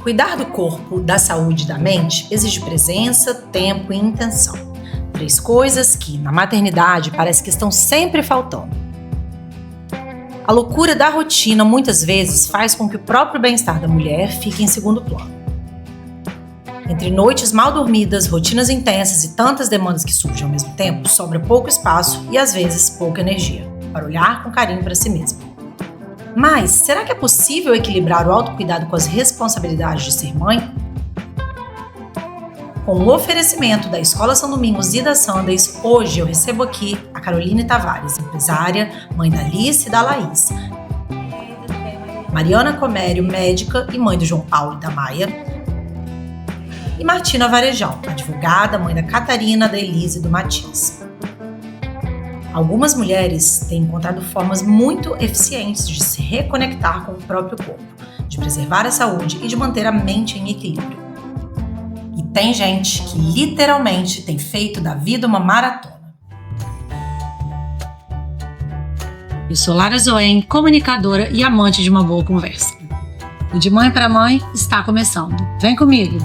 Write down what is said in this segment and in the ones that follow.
Cuidar do corpo, da saúde e da mente exige presença, tempo e intenção. 3 coisas que, na maternidade, parece que estão sempre faltando. A loucura da rotina muitas vezes faz com que o próprio bem-estar da mulher fique em segundo plano. Entre noites mal dormidas, rotinas intensas e tantas demandas que surgem ao mesmo tempo, sobra pouco espaço e, às vezes, pouca energia para olhar com carinho para si mesma. Mas, será que é possível equilibrar o autocuidado com as responsabilidades de ser mãe? Com o oferecimento da Escola São Domingos e da Sundays, hoje eu recebo aqui a Caroline Tavares, empresária, mãe da Alice e da Laís, Mariana Comério, médica e mãe do João Paulo e da Maia, e Martina Varejão, advogada, mãe da Catarina, da Elise e do Matias. Algumas mulheres têm encontrado formas muito eficientes de se reconectar com o próprio corpo, de preservar a saúde e de manter a mente em equilíbrio. E tem gente que literalmente tem feito da vida uma maratona. Eu sou Lara Zoen, comunicadora e amante de uma boa conversa. O De Mãe para Mãe está começando. Vem comigo!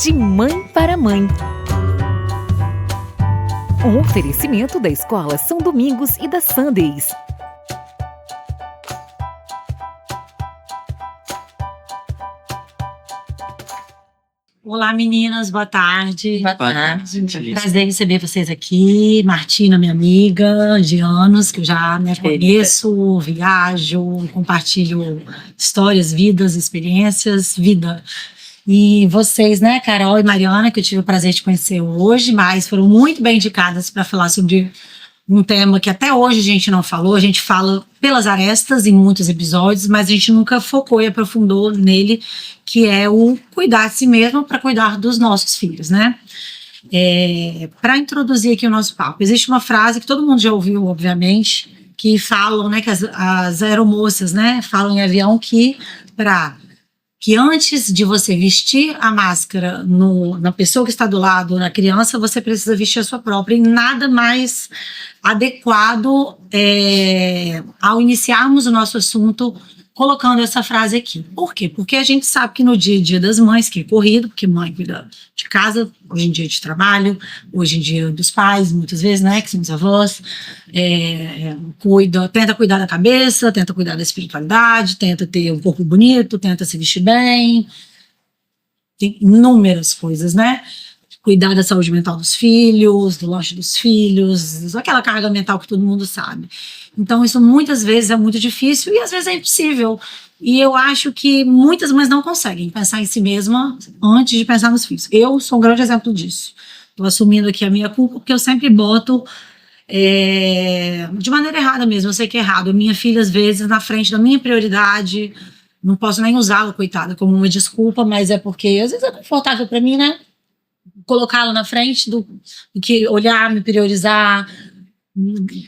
De Mãe para Mãe. Um oferecimento da Escola São Domingos e da Sundays. Olá, meninas, boa tarde. Boa tarde. Prazer em receber vocês aqui. Martina, minha amiga de anos, que eu já conheço, viajo, compartilho histórias, vidas, experiências, vida. E vocês, né, Carol e Mariana, que eu tive o prazer de conhecer hoje, mas foram muito bem indicadas para falar sobre um tema que até hoje a gente não falou. A gente fala pelas arestas em muitos episódios, mas a gente nunca focou e aprofundou nele, que é o cuidar de si mesmo para cuidar dos nossos filhos, né? Para introduzir aqui o nosso papo, existe uma frase que todo mundo já ouviu, obviamente, que falam, né, que as aeromoças, né, falam em avião que antes de você vestir a máscara na pessoa que está do lado, na criança, você precisa vestir a sua própria. E nada mais adequado ao iniciarmos o nosso assunto colocando essa frase aqui. Por quê? Porque a gente sabe que no dia a dia das mães, que é corrido, porque mãe cuida de casa, hoje em dia de trabalho, hoje em dia dos pais, muitas vezes, né, que são os avós, tenta cuidar da cabeça, tenta cuidar da espiritualidade, tenta ter um corpo bonito, tenta se vestir bem, tem inúmeras coisas, né? Cuidar da saúde mental dos filhos, do lanche dos filhos, aquela carga mental que todo mundo sabe. Então, isso muitas vezes é muito difícil e às vezes é impossível. E eu acho que muitas mães não conseguem pensar em si mesma antes de pensar nos filhos. Eu sou um grande exemplo disso. Estou assumindo aqui a minha culpa, porque eu sempre boto de maneira errada mesmo. Eu sei que é errado. A minha filha, às vezes, na frente da minha prioridade, não posso nem usá-la, coitada, como uma desculpa, mas é porque às vezes é confortável para mim, né? Colocá-la na frente do que olhar, me priorizar,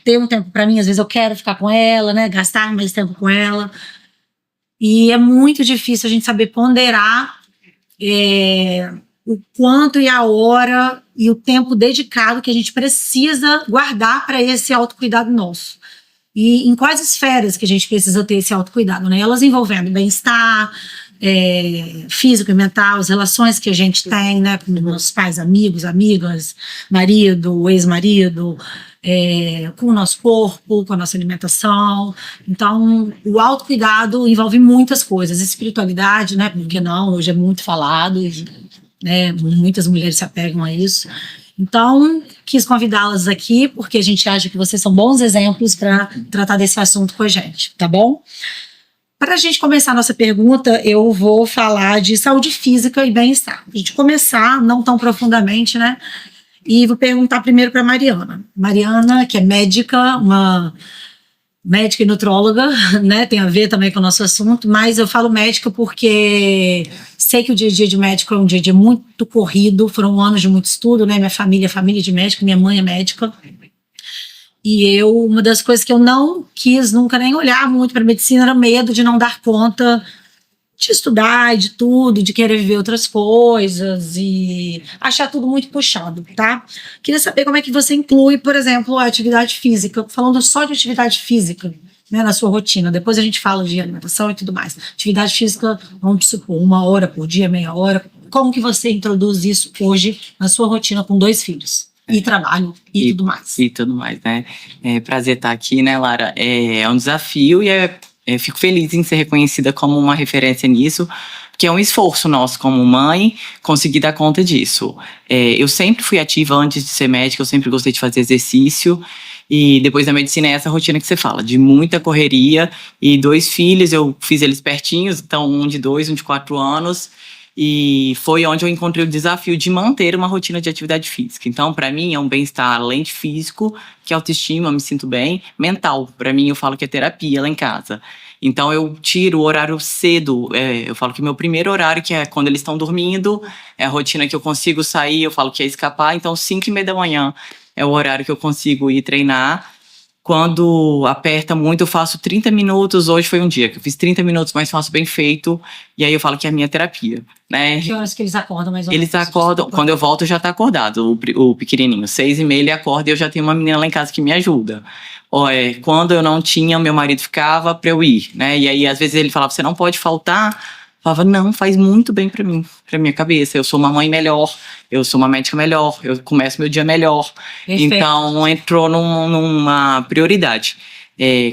ter um tempo para mim. Às vezes eu quero ficar com ela, né, gastar mais tempo com ela, e é muito difícil a gente saber ponderar o quanto e a hora e o tempo dedicado que a gente precisa guardar para esse autocuidado nosso. E em quais esferas que a gente precisa ter esse autocuidado, né? Elas envolvendo bem-estar físico e mental, as relações que a gente tem, né, com nossos pais, amigos, amigas, marido, ex-marido, com o nosso corpo, com a nossa alimentação. Então, o autocuidado envolve muitas coisas. Espiritualidade, né, porque não, hoje é muito falado, né, muitas mulheres se apegam a isso. Então, quis convidá-las aqui, porque a gente acha que vocês são bons exemplos para tratar desse assunto com a gente, tá bom? Para a gente começar a nossa pergunta, eu vou falar de saúde física e bem-estar. A gente começar, não tão profundamente, né? E vou perguntar primeiro para Mariana. Mariana, que é médica, uma médica e nutróloga, né? Tem a ver também com o nosso assunto, mas eu falo médica porque sei que o dia a dia de médico é um dia a dia muito corrido, foram anos de muito estudo, né? Minha família é família de médico, minha mãe é médica. E uma das coisas que eu não quis nunca nem olhar muito para medicina era medo de não dar conta de estudar e de tudo, de querer viver outras coisas e achar tudo muito puxado, tá? Queria saber como é que você inclui, por exemplo, a atividade física, falando só de atividade física. né, na sua rotina? Depois a gente fala de alimentação e tudo mais. Atividade física, vamos supor, 1 hora por dia, meia hora. Como que você introduz isso hoje na sua rotina com 2 filhos? E trabalho e tudo mais. E tudo mais, né? É prazer estar aqui, né, Lara? É um desafio e fico feliz em ser reconhecida como uma referência nisso, que é um esforço nosso como mãe conseguir dar conta disso. Eu sempre fui ativa antes de ser médica, eu sempre gostei de fazer exercício, e depois da medicina é essa rotina que você fala, de muita correria, e 2 filhos, eu fiz eles pertinhos, então um de 2, um de 4 anos, e foi onde eu encontrei o desafio de manter uma rotina de atividade física. Então, para mim, é um bem-estar além de físico, que é autoestima, eu me sinto bem, mental. Para mim, eu falo que é terapia lá em casa. Então, eu tiro o horário cedo. Eu falo que meu primeiro horário, que é quando eles estão dormindo, é a rotina que eu consigo sair, eu falo que é escapar. Então, 5:30 da manhã é o horário que eu consigo ir treinar. Quando aperta muito, eu faço 30 minutos. Hoje foi um dia que eu fiz 30 minutos, mas faço bem feito. E aí eu falo que é a minha terapia, né? Que horas que eles acordam mais ou menos? Eles acordam, quando eu volto já tá acordado, o pequenininho. 6:30 ele acorda e eu já tenho uma menina lá em casa que me ajuda. Quando eu não tinha, meu marido ficava pra eu ir, né? E aí às vezes ele falava, você não pode faltar. Eu falava, não, faz muito bem pra mim, pra minha cabeça. Eu sou uma mãe melhor, eu sou uma médica melhor, eu começo meu dia melhor. Perfeito. Então entrou numa prioridade.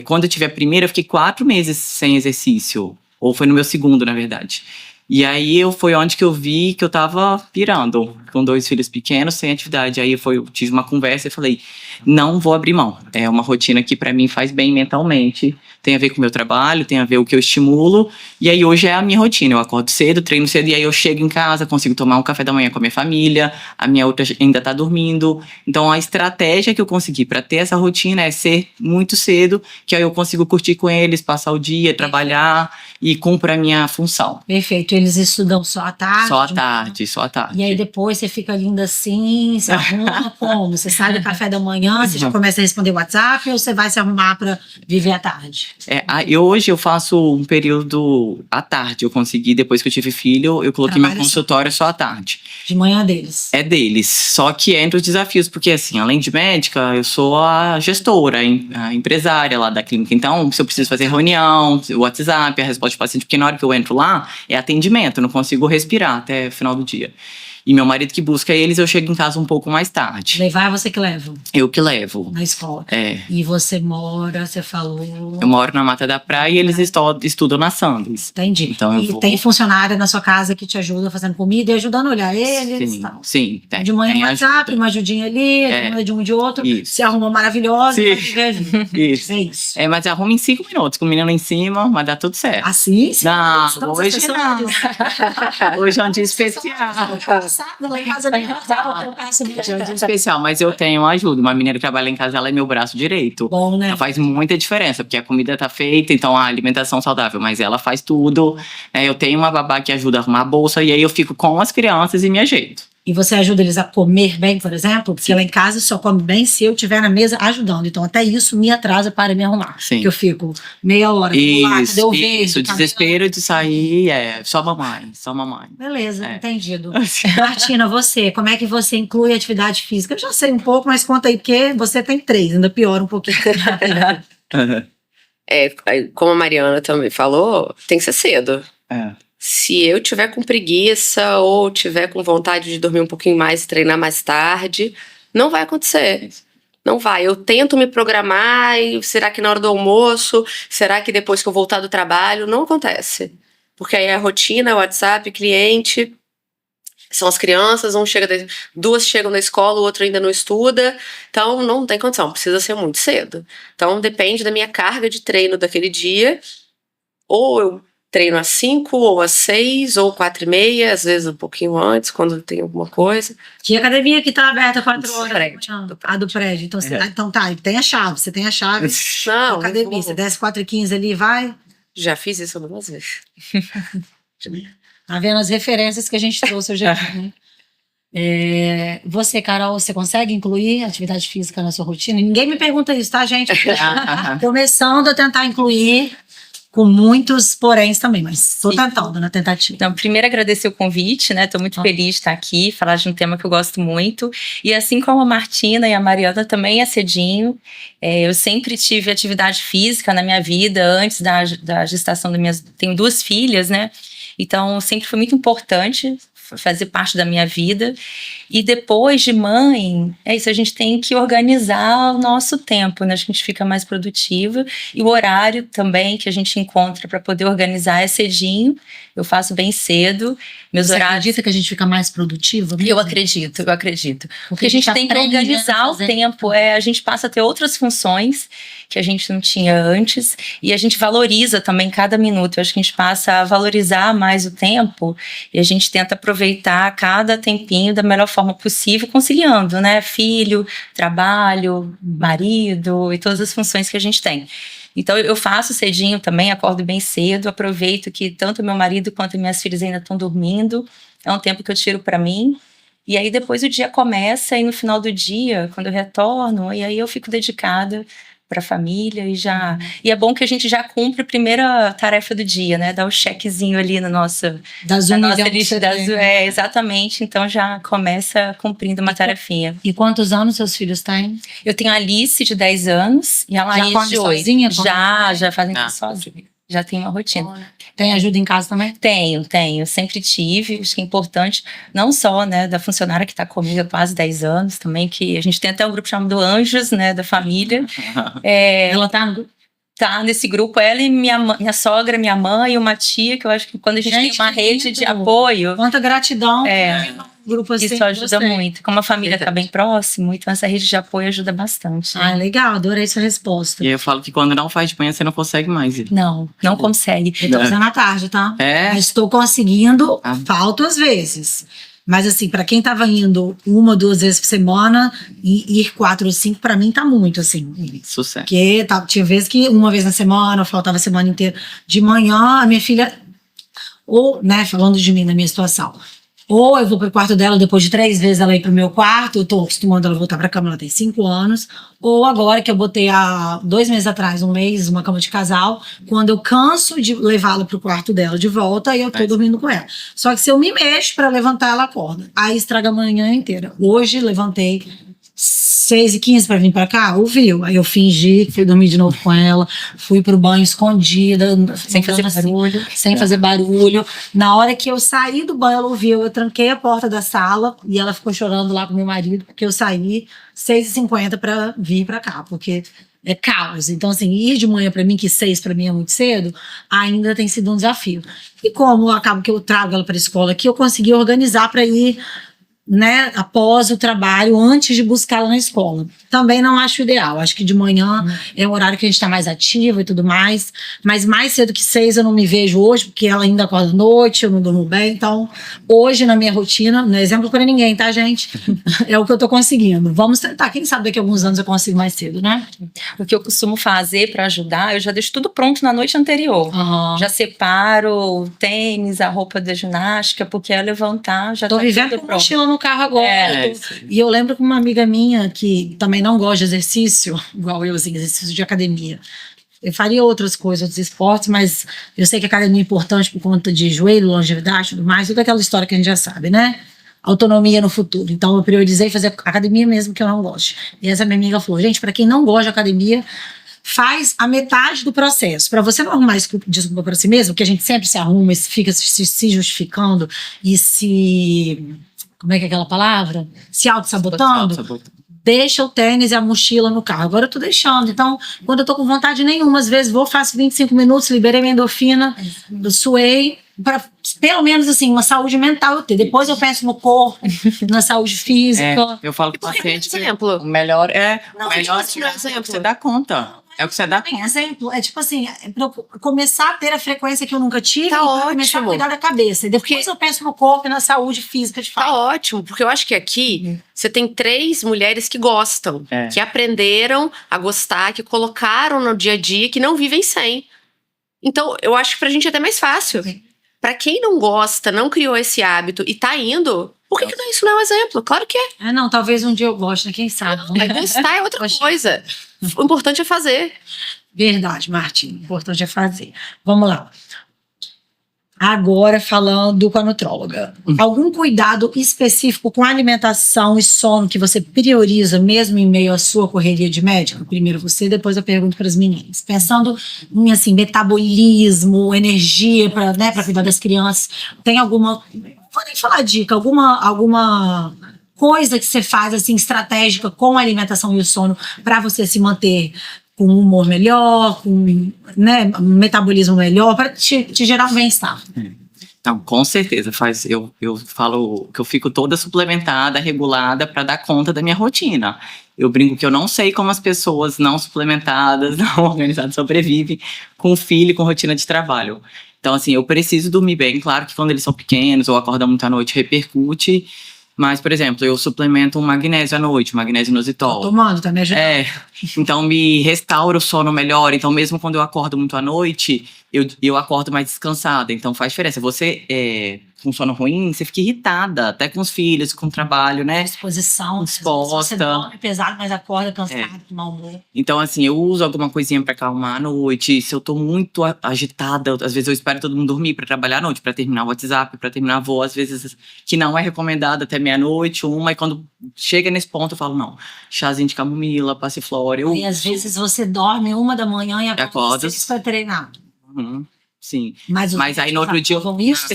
Quando eu tive a primeira, eu fiquei 4 meses sem exercício. Ou foi no meu segundo, na verdade. E aí foi onde que eu vi que eu tava pirando, com 2 filhos pequenos, sem atividade. Aí eu tive uma conversa e falei, não vou abrir mão. É uma rotina que pra mim faz bem mentalmente. Tem a ver com o meu trabalho, tem a ver com o que eu estimulo. E aí hoje é a minha rotina. Eu acordo cedo, treino cedo, e aí eu chego em casa, consigo tomar um café da manhã com a minha família. A minha outra ainda tá dormindo. Então a estratégia que eu consegui pra ter essa rotina é ser muito cedo, que aí eu consigo curtir com eles, passar o dia, trabalhar e cumpro a minha função. Perfeito. Eles estudam só à tarde? Só à tarde. E aí depois você fica linda assim, se arruma como? Você sai do café da manhã, você já começa a responder o WhatsApp ou você vai se arrumar pra viver à tarde? Hoje eu faço um período à tarde. Eu consegui, depois que eu tive filho, eu coloquei meu consultório só à tarde. De manhã deles? É deles. Só que entre os desafios, porque assim, além de médica, eu sou a gestora, a empresária lá da clínica. Então, se eu preciso fazer reunião, o WhatsApp, a resposta de paciente, porque na hora que eu entro lá, é atendimento, eu não consigo respirar até o final do dia. E meu marido que busca eles, eu chego em casa um pouco mais tarde. Levar é você que leva? Eu que levo. Na escola. E você mora, você falou... Eu moro na Mata da Praia e eles estudam na Sanders. Entendi. Então tem funcionária na sua casa que te ajuda fazendo comida e ajudando a olhar eles e tal? Sim, tem. De manhã tem no WhatsApp, ajuda. uma ajudinha ali, demanda de um de outro. Isso. Se arruma maravilhosa. Isso. É isso. Mas arruma em 5 minutos, com o menino em cima, mas dá tudo certo. Assim? Não, hoje não. Hoje é um dia especial. Lá em casa Hoje é um dia especial, mas eu tenho ajuda. Uma menina que trabalha em casa, ela é meu braço direito. Bom, né? Ela faz muita diferença, porque a comida tá feita, então a alimentação saudável, mas ela faz tudo. Eu tenho uma babá que ajuda a arrumar a bolsa, e aí eu fico com as crianças e me ajeito. E você ajuda eles a comer bem, por exemplo? Porque lá em casa só come bem se eu estiver na mesa ajudando. Então até isso me atrasa para me arrumar. Sim. Que eu fico meia hora. Isso, o desespero de sair só mamãe. Beleza, entendido. Martina, você, como é que você inclui atividade física? Eu já sei um pouco, mas conta aí, porque você tem 3, ainda piora um pouquinho. Como a Mariana também falou, tem que ser cedo. Se eu tiver com preguiça ou tiver com vontade de dormir um pouquinho mais e treinar mais tarde, não vai acontecer. Não vai. Eu tento me programar e será que na hora do almoço? Será que depois que eu voltar do trabalho? Não acontece. Porque aí a rotina, o WhatsApp, cliente, são as crianças, 2 chegam da escola, o outro ainda não estuda. Então não tem condição, precisa ser muito cedo. Então depende da minha carga de treino daquele dia. Ou eu treino às 5, ou às 6, ou 4:30, às vezes um pouquinho antes, quando tem alguma coisa. Que academia que tá aberta 4 horas? Do do prédio. Então, tem a chave, você tem a chave da academia. Você desce 4:15 ali e vai. Já fiz isso algumas vezes. Tá vendo as referências que a gente trouxe hoje aqui, né? Você, Carol, você consegue incluir atividade física na sua rotina? Ninguém me pergunta isso, tá, gente? Começando a tentar incluir com muitos poréns também, mas tô tentando na tentativa. Então, primeiro agradecer o convite, né? Tô muito feliz de estar aqui, falar de um tema que eu gosto muito. E assim como a Martina e a Mariana também é cedinho, eu sempre tive atividade física na minha vida, antes da gestação das minhas... Tenho 2 filhas, né? Então, sempre foi muito importante fazer parte da minha vida. E depois de mãe, é isso, a gente tem que organizar o nosso tempo, né? A gente fica mais produtiva. E o horário também que a gente encontra para poder organizar é cedinho. Eu faço bem cedo. Meus horários... acredita que a gente fica mais produtiva mesmo? Eu acredito. Porque a gente tem que organizar o tempo. A gente passa a ter outras funções que a gente não tinha antes. E a gente valoriza também cada minuto. Eu acho que a gente passa a valorizar mais o tempo e a gente tenta aproveitar cada tempinho da melhor forma possível, conciliando, né? Filho, trabalho, marido e todas as funções que a gente tem. Então, eu faço cedinho também, acordo bem cedo, aproveito que tanto meu marido quanto minhas filhas ainda estão dormindo. É um tempo que eu tiro para mim. E aí, depois o dia começa e no final do dia, quando eu retorno, e aí eu fico dedicada para a família e é bom que a gente já cumpre a primeira tarefa do dia, né? Dar o chequezinho ali na nossa lista exatamente. Então já começa cumprindo uma tarefinha. E quantos anos seus filhos têm? Eu tenho a Alice de 10 anos e a Laís de 8. Sozinha? Já fazem tudo sozinha. Já tenho uma rotina. Tem ajuda em casa também? Tenho. Sempre tive. Acho que é importante, não só, né, da funcionária que está comigo há quase 10 anos também, que a gente tem até um grupo chamado Anjos, né, da família. Ela tá no grupo? Tá nesse grupo, ela e minha sogra, minha mãe e uma tia, que eu acho que quando a gente tem uma rede de apoio... Quanta gratidão. Grupo assim, isso ajuda muito. Como a família está bem próximo, então essa rede de apoio ajuda bastante. Ah, legal, adorei sua resposta. E eu falo que quando não faz de manhã, você não consegue mais. Não consegue. Eu tô fazendo à tarde, tá? Mas estou conseguindo, falto às vezes. Mas assim, pra quem tava indo 1 ou 2 vezes por semana, ir 4 ou 5, pra mim tá muito, assim. Sucesso. Porque tinha vezes que 1 vez na semana, eu faltava a semana inteira. De manhã, a minha filha, ou, né, falando de mim, na minha situação, ou eu vou pro quarto dela, depois de 3 vezes ela ir pro meu quarto, eu tô acostumando ela a voltar pra cama, ela tem 5 anos. Ou agora que eu botei há 2 meses atrás, 1 mês, uma cama de casal, quando eu canso de levá-la pro quarto dela de volta, aí eu tô dormindo com ela. Só que se eu me mexo pra levantar, ela acorda. Aí estraga a manhã inteira. Hoje, levantei 6h15 pra vir pra cá, ouviu? Aí eu fingi que fui dormir de novo com ela, fui pro banho escondida, sem fazer barulho. Sem fazer barulho. Na hora que eu saí do banho, ela ouviu, eu tranquei a porta da sala e ela ficou chorando lá com meu marido, porque eu saí 6h50 pra vir pra cá, porque é caos. Então, assim, ir de manhã pra mim, que 6 pra mim é muito cedo, ainda tem sido um desafio. E como acaba que eu trago ela pra escola aqui, eu consegui organizar pra ir, né, após o trabalho, antes de buscá-la na escola. Também não acho ideal. Acho que de manhã é um horário que a gente tá mais ativa e tudo mais. Mas mais cedo que 6 eu não me vejo hoje, porque ela ainda acorda à noite, eu não durmo bem. Então, hoje na minha rotina, não é exemplo para ninguém, tá, gente? É o que eu tô conseguindo. Vamos tentar. Quem sabe daqui a alguns anos eu consigo mais cedo, né? O que eu costumo fazer para ajudar, eu já deixo tudo pronto na noite anterior. Já separo o tênis, a roupa da ginástica, porque ao levantar já tô tá vivendo tudo com pronto. mochila no carro agora. E eu lembro que uma amiga minha que também não gosta de exercício, igual eu, assim, exercício de academia. Eu faria outras coisas, outros esportes, mas eu sei que a academia é importante por conta de joelho, longevidade e tudo mais, toda aquela história que a gente já sabe, né? Autonomia no futuro. Então eu priorizei fazer academia mesmo que eu não goste. E essa minha amiga falou, gente, para quem não gosta de academia, faz a metade do processo. Para você não arrumar desculpa para si mesmo, que a gente sempre se arruma e fica se justificando e se... Como é que é aquela palavra? Se auto-sabotando. Deixa o tênis e a mochila no carro. Agora eu tô deixando. Então, quando eu tô com vontade nenhuma, às vezes vou, faço 25 minutos, liberei minha endorfina, eu suei, para pelo menos assim, uma saúde mental eu ter. Depois eu penso no corpo, na saúde física. Eu falo pro paciente que exemplo. o melhor Não, o melhor exemplo. você dá conta. É o que você dá Por conta. exemplo, é tipo assim, pra eu começar a ter a frequência que eu nunca tive, Tá e pra ótimo. começar a cuidar da cabeça. E depois eu penso no corpo e na saúde física de fato. Tá ótimo, porque eu acho que aqui você tem 3 mulheres que gostam, que aprenderam a gostar, que colocaram no dia a dia, que não vivem sem. Então, eu acho que pra gente é até mais fácil. Pra quem não gosta, não criou esse hábito e tá indo, por que isso não é um exemplo? Claro que é. Não, talvez um dia eu goste, né? Quem sabe? Mas gostar é outra coisa. O importante é fazer. Verdade, Martim. O importante é fazer. Vamos lá. Agora falando com a nutróloga. Algum cuidado específico com alimentação e sono que você prioriza mesmo em meio à sua correria de médico? Primeiro você, depois eu pergunto para as meninas. Pensando em assim, metabolismo, energia para cuidar das crianças. Tem alguma, vou nem falar dica, alguma coisa que você faz assim estratégica com a alimentação e o sono para você se manter com um humor melhor, com um metabolismo melhor, para te gerar um bem-estar? Então, com certeza, eu falo que eu fico toda suplementada, regulada para dar conta da minha rotina. Eu brinco que eu não sei como as pessoas não suplementadas, não organizadas sobrevivem com filho e com rotina de trabalho. Então, assim, eu preciso dormir bem. Claro que quando eles são pequenos ou acordam muito à noite, repercute. Mas, por exemplo, eu suplemento um magnésio à noite, magnésio inositol. Tô tomando, tá me ajudando. Então me restaura o sono melhor. Então, mesmo quando eu acordo muito à noite, eu acordo mais descansada. Então, faz diferença. Você, com sono ruim, você fica irritada, até com os filhos, com o trabalho, né? Disposição. Disposta. Você dorme pesado, mas acorda cansado, com mau humor. Então, assim, eu uso alguma coisinha pra acalmar à noite. Se eu tô muito agitada, às vezes eu espero todo mundo dormir pra trabalhar à noite, pra terminar o WhatsApp, pra terminar a voz, às vezes que não é recomendado até meia-noite, 1, e quando chega nesse ponto eu falo, não, chazinho de camomila, passiflora. E às vezes você dorme 1 da manhã e acorda 6 pra treinar. Sim. Mas aí no outro dia isso?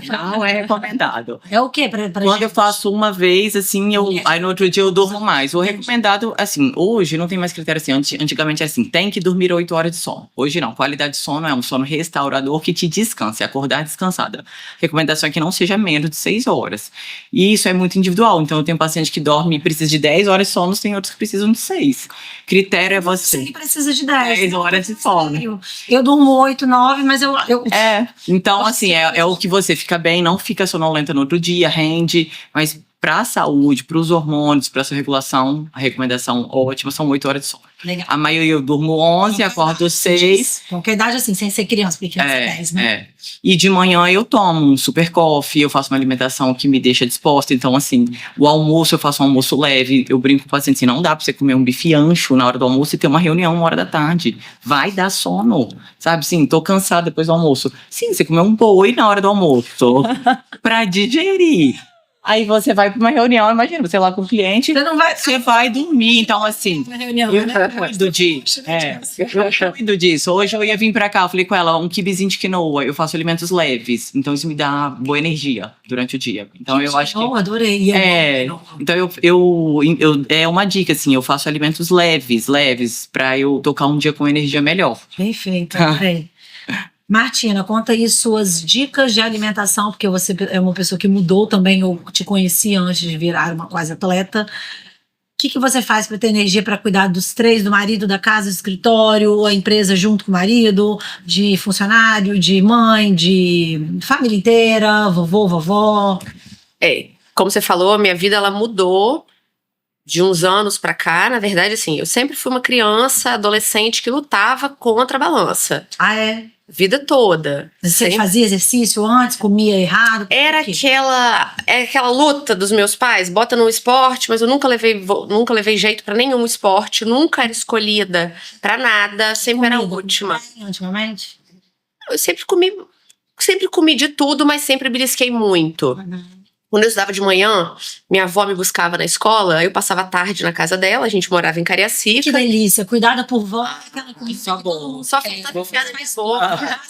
não é recomendado. É o quê? Quando eu faço uma vez, assim, aí no outro dia eu durmo mais. O recomendado, assim, hoje não tem mais critério assim. Antigamente é assim, tem que dormir 8 horas de sono. Hoje não. Qualidade de sono é um sono restaurador que te descansa, acordar descansada. Recomendação é que não seja menos de 6 horas. E isso é muito individual. Então eu tenho paciente que dorme e precisa de 10 horas de sono, tem outros que precisam de 6. Critério é você. Você precisa de 10. 10 horas de sono. Eu durmo 8, 9, mas eu... Então, assim, é o que você fica bem, não fica sonolenta no outro dia, rende, mas pra saúde, pros hormônios, pra sua regulação, a recomendação ótima são 8 horas de sono. Legal. A maioria eu durmo 11, acordo 6. Qualquer idade assim, sem ser criança, porque criança é 10, né? E de manhã eu tomo um super coffee, eu faço uma alimentação que me deixa disposta. Então, assim, o almoço eu faço um almoço leve. Eu brinco com o paciente assim, não dá pra você comer um bife ancho na hora do almoço e ter uma reunião 1h da tarde. Vai dar sono, sabe? Sim, tô cansada depois do almoço. Sim, você comeu um boi na hora do almoço pra digerir. Aí você vai para uma reunião, imagina, você lá com o cliente, você vai dormir. Então, assim, eu cuido disso. Hoje eu ia vir para cá, eu falei com ela, um kibizinho de quinoa, eu faço alimentos leves. Então, isso me dá boa energia durante o dia. Então, eu acho que... Eu adorei. Então, é uma dica, assim, eu faço alimentos leves, para eu tocar um dia com energia melhor. Perfeito, adorei. Martina, conta aí suas dicas de alimentação, porque você é uma pessoa que mudou também, eu te conheci antes de virar uma quase atleta. O que você faz para ter energia para cuidar dos 3, do marido, da casa, do escritório, a empresa junto com o marido, de funcionário, de mãe, de família inteira, vovô, vovó? Como você falou, a minha vida ela mudou de uns anos pra cá. Na verdade, assim, eu sempre fui uma criança, adolescente que lutava contra a balança. Ah, é? Vida toda. Você fazia exercício antes, comia errado? Era aquela luta dos meus pais, bota no esporte, mas eu nunca levei jeito pra nenhum esporte, nunca era escolhida pra nada, sempre era a última. Antigamente? Eu sempre comi de tudo, mas sempre belisquei muito. Quando eu estudava de manhã, minha avó me buscava na escola, eu passava a tarde na casa dela, a gente morava em Cariacica. Que delícia, cuidada por vó. Só bom. Só faltava enfiada na boca.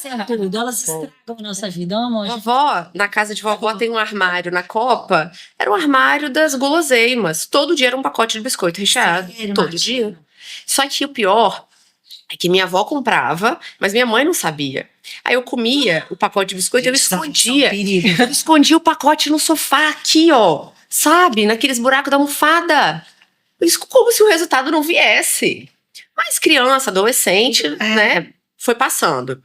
Elas estragam a nossa vida, amor. Vovó, na casa de vovó tem um armário na copa, era um armário das guloseimas. Todo dia era um pacote de biscoito recheado. Sério, todo dia. Só que o pior é que minha avó comprava, mas minha mãe não sabia. Aí eu comia o pacote de biscoito e eu escondia. Eu escondia o pacote no sofá aqui, ó. Sabe? Naqueles buracos da almofada. Como se o resultado não viesse. Mas criança, adolescente, né? Foi passando.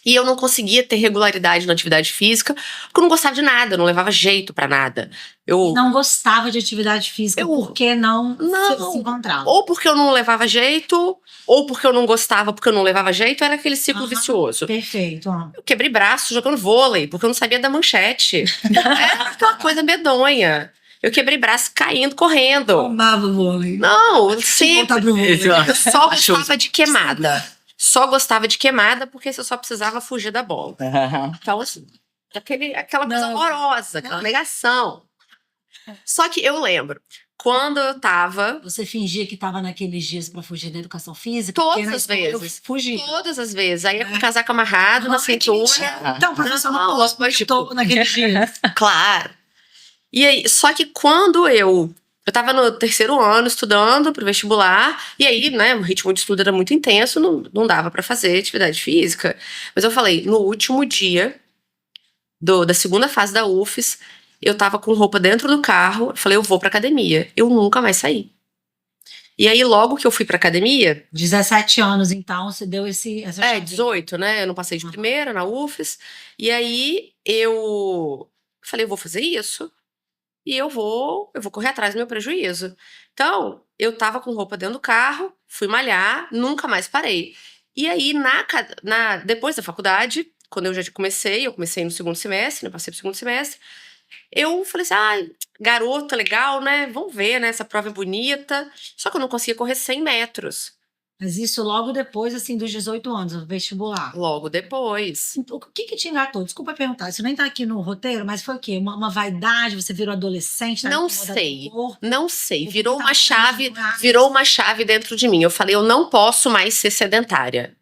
E eu não conseguia ter regularidade na atividade física, porque eu não gostava de nada, eu não levava jeito pra nada. Eu não gostava de atividade física, porque não se encontrava. Ou porque eu não levava jeito, ou porque eu não gostava, porque eu não levava jeito, era aquele ciclo vicioso. Perfeito. Eu quebrei braço jogando vôlei, porque eu não sabia da manchete. Era aquela coisa medonha. Eu quebrei braço caindo, correndo. Amava o vôlei. Não, sempre. Eu só Achou gostava de queimada. Só gostava de queimada porque você só precisava fugir da bola. Então, assim, aquela coisa horrorosa, aquela negação. Só que eu lembro, quando eu tava... Você fingia que tava naqueles dias pra fugir da educação física? Todas as vezes. Fugi. Todas as vezes. Aí com o casaco amarrado na cintura. Então, professor, não posso, mas tipo, estou naqueles dias. Claro. E aí, só que quando eu tava no 3º ano estudando pro vestibular, e aí, né, o ritmo de estudo era muito intenso, não dava pra fazer atividade física. Mas eu falei, no último dia da segunda fase da UFES, eu tava com roupa dentro do carro, eu falei, eu vou pra academia. Eu nunca mais saí. E aí, logo que eu fui pra academia... 17 anos, então, você deu essa chave. 18, né? Eu não passei de primeira na UFES. E aí, eu falei, eu vou fazer isso. E eu vou correr atrás do meu prejuízo. Então, eu tava com roupa dentro do carro, fui malhar, nunca mais parei. E aí, depois da faculdade, quando eu comecei no 2º semestre, né? Passei pro 2º semestre, eu falei assim, garota, legal, né? Vamos ver, né? Essa prova é bonita. Só que eu não conseguia correr 100 metros. Mas isso logo depois, assim, dos 18 anos, no vestibular. Logo depois. O que te engatou? Desculpa perguntar, isso nem tá aqui no roteiro, mas foi o quê? Uma vaidade? Você virou adolescente? Não sei. Virou uma chave dentro de mim. Eu falei, eu não posso mais ser sedentária.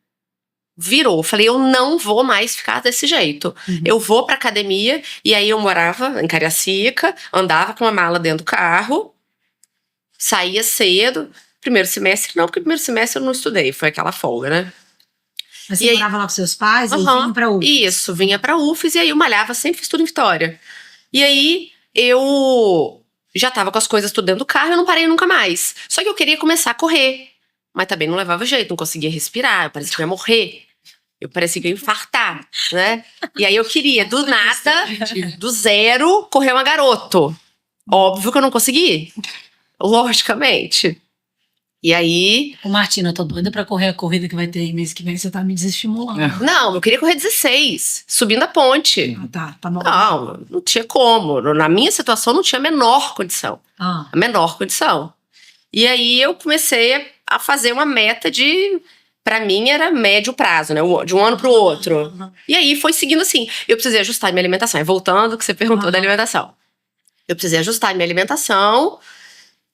Virou. Falei, eu não vou mais ficar desse jeito. Eu vou pra academia, e aí eu morava em Cariacica, andava com uma mala dentro do carro, saía cedo. Primeiro semestre não, porque primeiro semestre eu não estudei, foi aquela folga, né? Mas você morava lá com seus pais e vinha pra UFES? Isso, vinha pra UFES, e aí eu malhava, sempre fiz tudo em Vitória. E aí eu já tava com as coisas tudo dentro do carro, eu não parei nunca mais. Só que eu queria começar a correr. Mas também não levava jeito, não conseguia respirar, eu parecia que eu ia morrer. Eu parecia que eu ia infartar, né? E aí eu queria, do nada, do zero, correr uma garoto. Óbvio que eu não consegui. Logicamente. E aí... Ô, Martina, eu tô doida pra correr a corrida que vai ter aí mês que vem, você tá me desestimulando. Não, eu queria correr 16, subindo a ponte. Tá bom. Não tinha como. Na minha situação, não tinha a menor condição. A menor condição. E aí eu comecei a fazer uma meta pra mim era médio prazo, né? De um ano pro outro. E aí foi seguindo assim. Eu precisei ajustar minha alimentação. Voltando ao que você perguntou da alimentação. Eu precisei ajustar minha alimentação.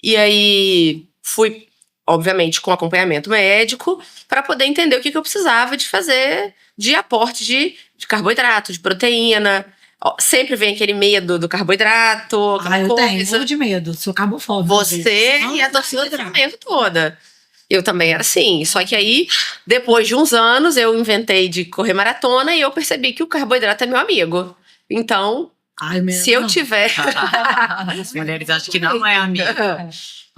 E aí fui, obviamente, com acompanhamento médico, para poder entender o que eu precisava de fazer de aporte de carboidrato, de proteína. Sempre vem aquele medo do carboidrato. Eu tenho, morro de medo, sou carbofóbica. Você e a torcida do Flamengo toda. Eu também era assim. Só que aí, depois de uns anos, eu inventei de correr maratona e eu percebi que o carboidrato é meu amigo. Então, se eu tiver... As mulheres acham que não é amiga.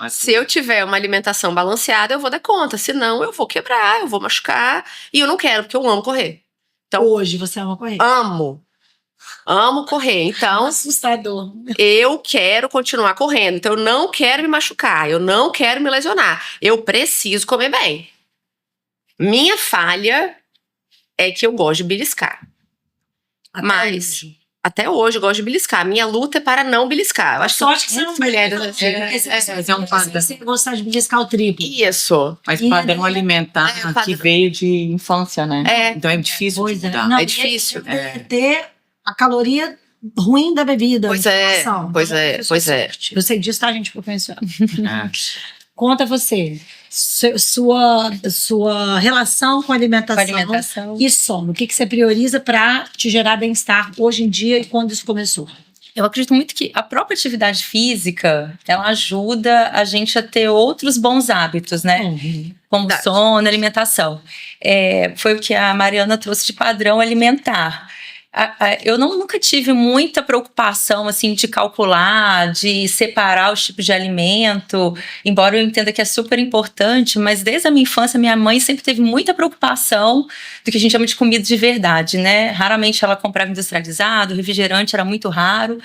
Se eu tiver uma alimentação balanceada, eu vou dar conta. Senão, eu vou quebrar, eu vou machucar. E eu não quero, porque eu amo correr. Então, hoje você ama correr? Amo correr. Então, assustador. Eu quero continuar correndo. Então, eu não quero me machucar. Eu não quero me lesionar. Eu preciso comer bem. Minha falha é que eu gosto de beliscar. Até hoje eu gosto de beliscar. Minha luta é para não beliscar. Eu acho sorte que você não mulheres é um padrão. Você gostar de beliscar o triplo. Isso. Mas padrão alimentar que veio de infância, né? Então é difícil de mudar. É difícil. Ter a caloria ruim da bebida. Pois é. Eu sei disso, tá, gente? Professor. Conta você. Sua relação com alimentação e sono. O que você prioriza para te gerar bem-estar hoje em dia e quando isso começou? Eu acredito muito que a própria atividade física, ela ajuda a gente a ter outros bons hábitos, né? Como sono, alimentação. Foi o que a Mariana trouxe de padrão alimentar. Eu nunca tive muita preocupação assim de calcular, de separar os tipos de alimento, embora eu entenda que é super importante, mas desde a minha infância minha mãe sempre teve muita preocupação do que a gente chama de comida de verdade, né? Raramente ela comprava industrializado, refrigerante era muito raro,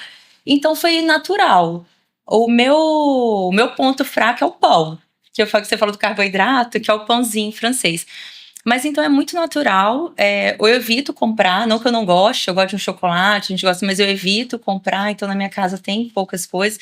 então foi natural. O meu ponto fraco é o pão, que você falou do carboidrato, que é o pãozinho francês. Mas então é muito natural, eu evito comprar, não que eu não goste, eu gosto de um chocolate, a gente gosta, mas eu evito comprar, então na minha casa tem poucas coisas.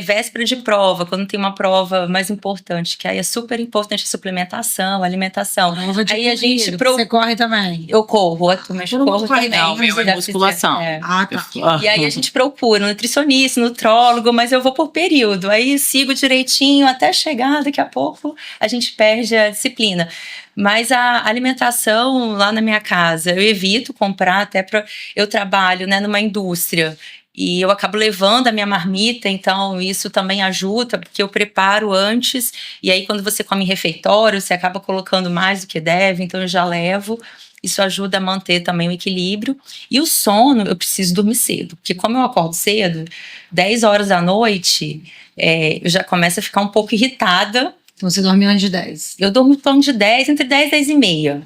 véspera de prova, quando tem uma prova mais importante, que aí é super importante a suplementação, a alimentação. Aí a gente Você corre também? Eu corro, mas Todo mundo corro corre também. Não, meu é musculação. Ah, tá. E aí a gente procura um nutricionista, nutrólogo, mas eu vou por período. Aí sigo direitinho até chegar, daqui a pouco a gente perde a disciplina. Mas a alimentação lá na minha casa, eu evito comprar, até para eu trabalho, né, numa indústria. E eu acabo levando a minha marmita, então isso também ajuda, porque eu preparo antes, e aí quando você come em refeitório, você acaba colocando mais do que deve, então eu já levo. Isso ajuda a manter também o equilíbrio. E o sono, eu preciso dormir cedo, porque como eu acordo cedo, 10 horas da noite, eu já começo a ficar um pouco irritada. Então você dorme antes de 10? Eu durmo em torno de 10, entre 10 e 10 e meia.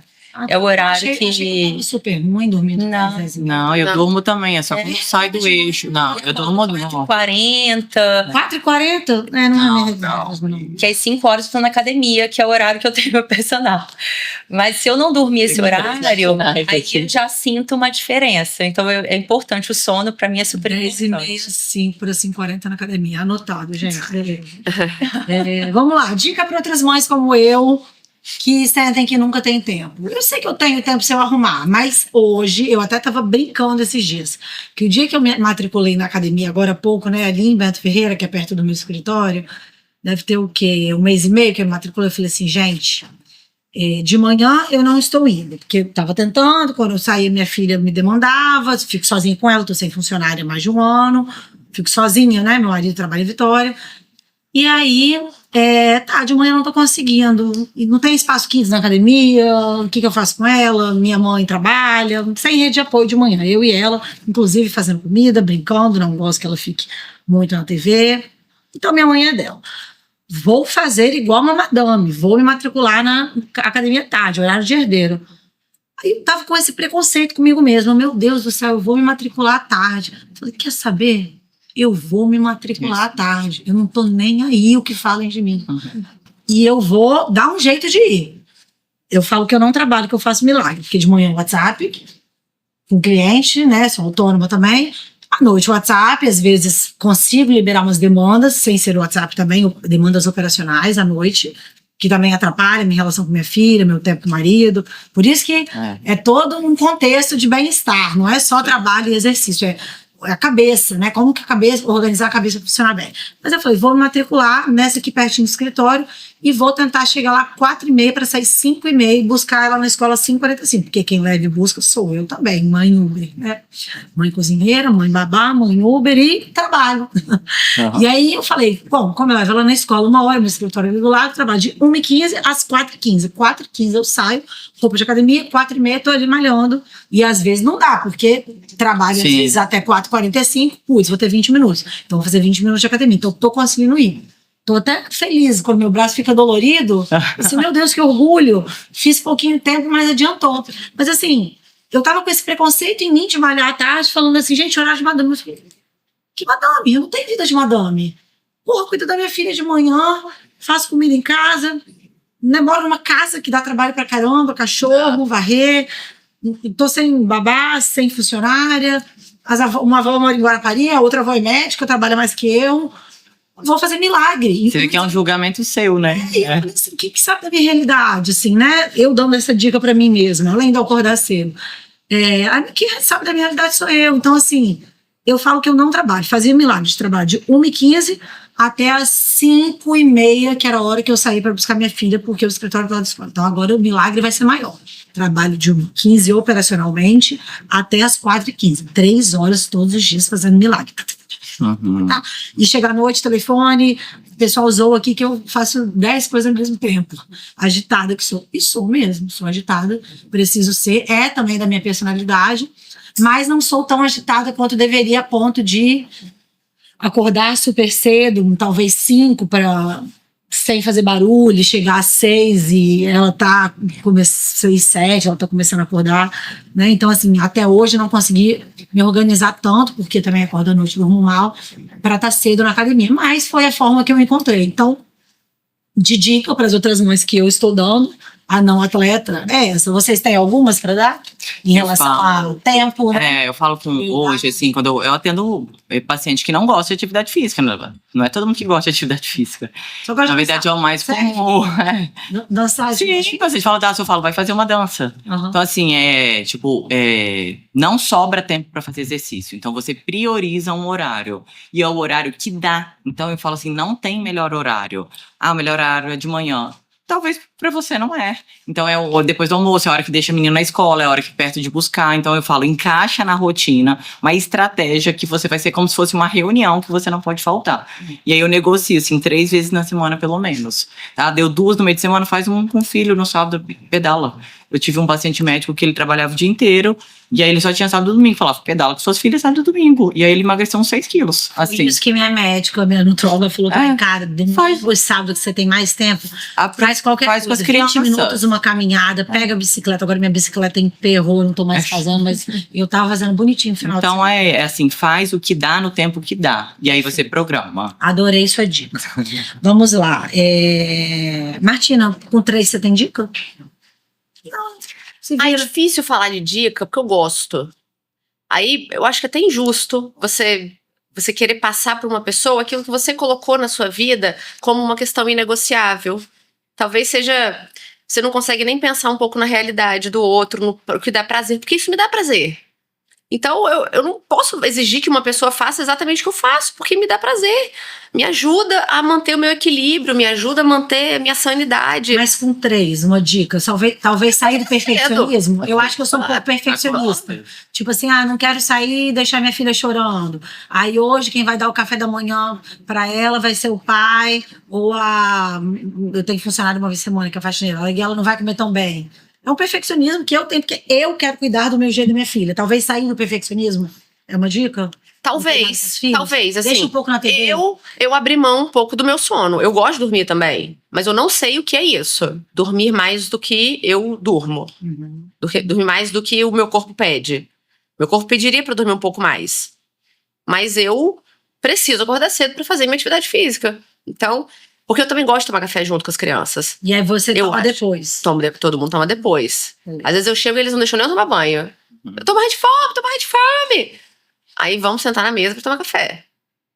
É o horário achei super ruim dormindo. Não, eu durmo também, é só quando sai do eixo. Não, eu durmo 4h40. 4h40? Não é minha. Que às 5 horas eu tô na academia, que é o horário que eu tenho meu personal. Mas se eu não dormir esse horário, aí eu já sinto uma diferença. Então é importante, o sono pra mim é super importante. 10h30, 5 para 5h40 na academia. Anotado, gente. Vamos lá, dica para outras mães como eu, que sentem que nunca tem tempo. Eu sei que eu tenho tempo se eu arrumar, mas hoje, eu até tava brincando esses dias, que o dia que eu me matriculei na academia, agora há pouco, né, ali em Bento Ferreira, que é perto do meu escritório, deve ter o quê? 1 mês e meio que eu me matriculei, eu falei assim, gente, de manhã eu não estou indo, porque eu tava tentando, quando eu saía minha filha me demandava, fico sozinha com ela, tô sem funcionária há mais de 1 ano, fico sozinha, né, meu marido trabalha em Vitória, e aí, de manhã eu não tô conseguindo, e não tem espaço 15 na academia, o que eu faço com ela? Minha mãe trabalha, sem rede de apoio de manhã, eu e ela, inclusive fazendo comida, brincando, não gosto que ela fique muito na TV, então minha mãe é dela. Vou fazer igual uma madame, vou me matricular na academia tarde, horário de herdeiro. Aí eu tava com esse preconceito comigo mesma, meu Deus do céu, eu vou me matricular à tarde. Falei, quer saber? Eu vou me matricular à tarde. Eu não tô nem aí o que falem de mim. E eu vou dar um jeito de ir. Eu falo que eu não trabalho, que eu faço milagre. Porque de manhã WhatsApp, com cliente, né? Sou autônoma também. À noite WhatsApp, às vezes consigo liberar umas demandas, sem ser o WhatsApp também, demandas operacionais à noite, que também atrapalha minha relação com minha filha, meu tempo com o marido. Por isso que é todo um contexto de bem-estar. Não é só trabalho e exercício, é a cabeça, né? Como que organizar a cabeça para funcionar bem. Mas eu falei, vou me matricular nessa aqui pertinho do escritório e vou tentar chegar lá 4h30 para sair 5h30 e buscar ela na escola 5h45, porque quem leva e busca sou eu também, mãe Uber, né? Mãe cozinheira, mãe babá, mãe Uber e trabalho. E aí eu falei, bom, como eu levo ela na escola 1 hora, no escritório ali do lado, trabalho de 1h15 às 4h15. 4h15 eu saio, roupa de academia, 4h30 tô ali malhando, e às vezes não dá, porque trabalho às vezes até 4h45, vou ter 20 minutos. Então vou fazer 20 minutos de academia, então tô conseguindo ir. Tô até feliz quando meu braço fica dolorido. Assim, meu Deus, que orgulho. Fiz pouquinho tempo, mas adiantou. Mas assim, eu tava com esse preconceito em mim de malhar à tarde, falando assim, gente, horário de madame. Eu falei, que madame? Eu não tenho vida de madame. Porra, cuido da minha filha de manhã, faço comida em casa, né, moro numa casa que dá trabalho pra caramba, cachorro, varrer, tô sem babá, sem funcionária, uma avó mora em Guarapari, a outra avó é médica, trabalha mais que eu. Vou fazer milagre. Você vê que é um julgamento seu, né? Eu falei assim, que sabe da minha realidade, assim, né? Eu dando essa dica pra mim mesma, além de eu acordar cedo. Quem sabe da minha realidade sou eu. Então, assim, eu falo que eu não trabalho. Fazia milagre de trabalho de 1h15 até as 5h30, que era a hora que eu saí pra buscar minha filha, porque o escritório estava da escola. Então, agora o milagre vai ser maior. Trabalho de 1h15 operacionalmente até as 4h15. 3 horas todos os dias fazendo milagre. Tá? E chegar à noite, telefone, o pessoal zoa aqui que eu faço 10 coisas ao mesmo tempo. Agitada que sou. E sou mesmo, sou agitada, preciso ser. É também da minha personalidade, mas não sou tão agitada quanto deveria, a ponto de acordar super cedo, talvez 5 sem fazer barulho, chegar às 6 e ela tá 6, 7, ela tá começando a acordar, né? Então, assim, até hoje não consegui me organizar tanto, porque também acordo à noite, durmo mal, para estar cedo na academia, mas foi a forma que eu encontrei. Então, de dica para as outras mães que eu estou dando, a não atleta é essa. Vocês têm algumas para dar? Em relação ao tempo, né? Eu falo que hoje, assim, quando eu atendo paciente que não gosta de atividade física, não é todo mundo que gosta de atividade física. Na verdade, é o mais comum. Dançar. Sim, você fala dança, eu falo, vai fazer uma dança. Então, assim, não sobra tempo para fazer exercício. Então, você prioriza um horário. E é o horário que dá. Então, eu falo assim, não tem melhor horário. O melhor horário é de manhã. Talvez pra você não é. Então, depois do almoço, é a hora que deixa a menina na escola, é a hora que perto de buscar. Então, eu falo, encaixa na rotina uma estratégia que você vai ser como se fosse uma reunião que você não pode faltar. E aí, eu negocio, assim, 3 vezes na semana, pelo menos. Tá? Deu 2 no meio de semana, faz um com o filho no sábado, pedala. Eu tive um paciente médico que ele trabalhava o dia inteiro, e aí ele só tinha sábado e domingo. Falava, pedala com suas filhas sábado e domingo. E aí ele emagreceu uns 6 quilos. Assim. Por isso que minha médica, minha nutróloga, falou que cara, domingo e sábado que você tem mais tempo, faz qualquer coisa. Com as crianças. 20 minutos, uma caminhada, pega a bicicleta. Agora minha bicicleta emperrou, não tô mais fazendo, mas eu tava fazendo bonitinho no final. Então assim, faz o que dá no tempo que dá. E aí você programa. Adorei sua dica. Vamos lá. Martina, com 3 você tem dica? Não. É difícil falar de dica, porque eu gosto. Aí, eu acho que é até injusto você querer passar para uma pessoa aquilo que você colocou na sua vida como uma questão inegociável. Talvez seja... Você não consegue nem pensar um pouco na realidade do outro, no que dá prazer, porque isso me dá prazer. Então, eu não posso exigir que uma pessoa faça exatamente o que eu faço, porque me dá prazer. Me ajuda a manter o meu equilíbrio, me ajuda a manter a minha sanidade. Mas com 3, uma dica. Talvez sair do perfeccionismo. Eu acho que eu sou um pouco perfeccionista. Tipo assim, não quero sair e deixar minha filha chorando. Aí hoje quem vai dar o café da manhã pra ela vai ser o pai, ou eu tenho funcionário uma vez por semana que é faxineira, e ela não vai comer tão bem. É um perfeccionismo que eu tenho, porque eu quero cuidar do meu jeito da minha filha. Talvez sair do perfeccionismo é uma dica? Talvez, assim. Deixa um pouco na TV. Eu abri mão um pouco do meu sono. Eu gosto de dormir também, mas eu não sei o que é isso. Dormir mais do que eu durmo. Dormir mais do que o meu corpo pede. Meu corpo pediria pra eu dormir um pouco mais. Mas eu preciso acordar cedo pra fazer minha atividade física. Então... Porque eu também gosto de tomar café junto com as crianças. E aí você toma depois? Todo mundo toma depois. Às vezes eu chego e eles não deixam nem eu tomar banho. Eu tô morrendo de fome. Aí vamos sentar na mesa pra tomar café.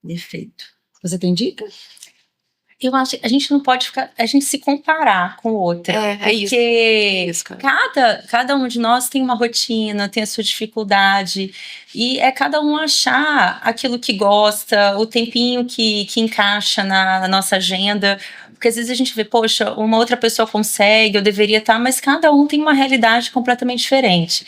Perfeito. Você tem dica? Eu acho que a gente não pode a gente se comparar com o outro. É isso. Porque cada um de nós tem uma rotina, tem a sua dificuldade. E é cada um achar aquilo que gosta, o tempinho que encaixa na nossa agenda. Porque às vezes a gente vê, poxa, uma outra pessoa consegue, eu deveria estar, mas cada um tem uma realidade completamente diferente.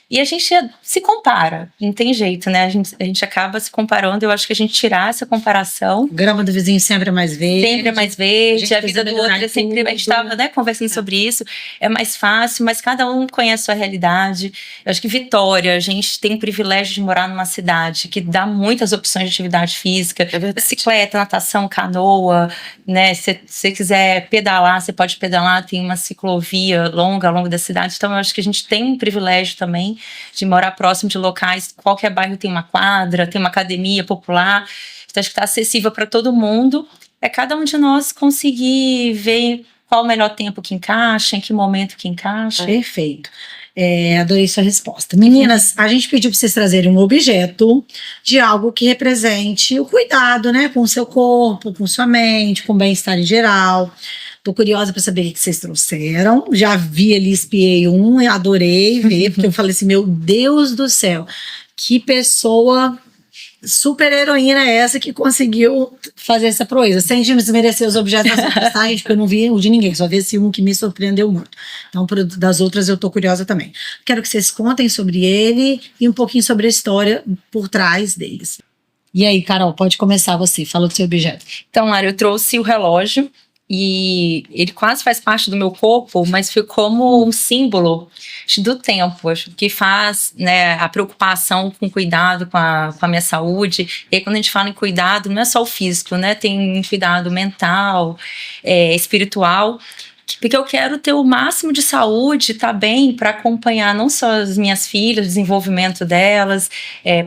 E a gente se compara, não tem jeito, né? A gente acaba se comparando. Eu acho que a gente tirar essa comparação. Grama do vizinho sempre é mais verde. Sempre é mais verde. A vida do outro é sempre... A gente estava, né, conversando sobre isso. É mais fácil, mas cada um conhece a sua realidade. Eu acho que Vitória, a gente tem o privilégio de morar numa cidade que dá muitas opções de atividade física. Bicicleta, natação, canoa, né? Se você quiser pedalar, você pode pedalar. Tem uma ciclovia longa ao longo da cidade. Então, eu acho que a gente tem um privilégio também de morar próximo de locais, qualquer bairro tem uma quadra, tem uma academia popular, então acho que está acessível para todo mundo. É cada um de nós conseguir ver qual o melhor tempo que encaixa, em que momento que encaixa. Perfeito. Adorei sua resposta. Meninas, a gente pediu para vocês trazerem um objeto de algo que represente o cuidado, né, com o seu corpo, com sua mente, com o bem-estar em geral. Tô curiosa para saber o que vocês trouxeram. Já vi ali, espiei um e adorei ver, porque eu falei assim, meu Deus do céu, que pessoa super heroína é essa que conseguiu fazer essa proeza, sem desmerecer os objetos das outras, tá, gente? Porque eu não vi o de ninguém, só vi esse um que me surpreendeu muito. Então, das outras eu tô curiosa também. Quero que vocês contem sobre ele e um pouquinho sobre a história por trás deles. E aí, Carol, pode começar você, fala do seu objeto. Então, Lara, eu trouxe o relógio, e ele quase faz parte do meu corpo, mas foi como um símbolo do tempo, acho que faz, né, a preocupação com cuidado com a minha saúde. E aí, quando a gente fala em cuidado, não é só o físico, né, tem um cuidado mental, espiritual, porque eu quero ter o máximo de saúde, tá bem, para acompanhar não só as minhas filhas, o desenvolvimento delas,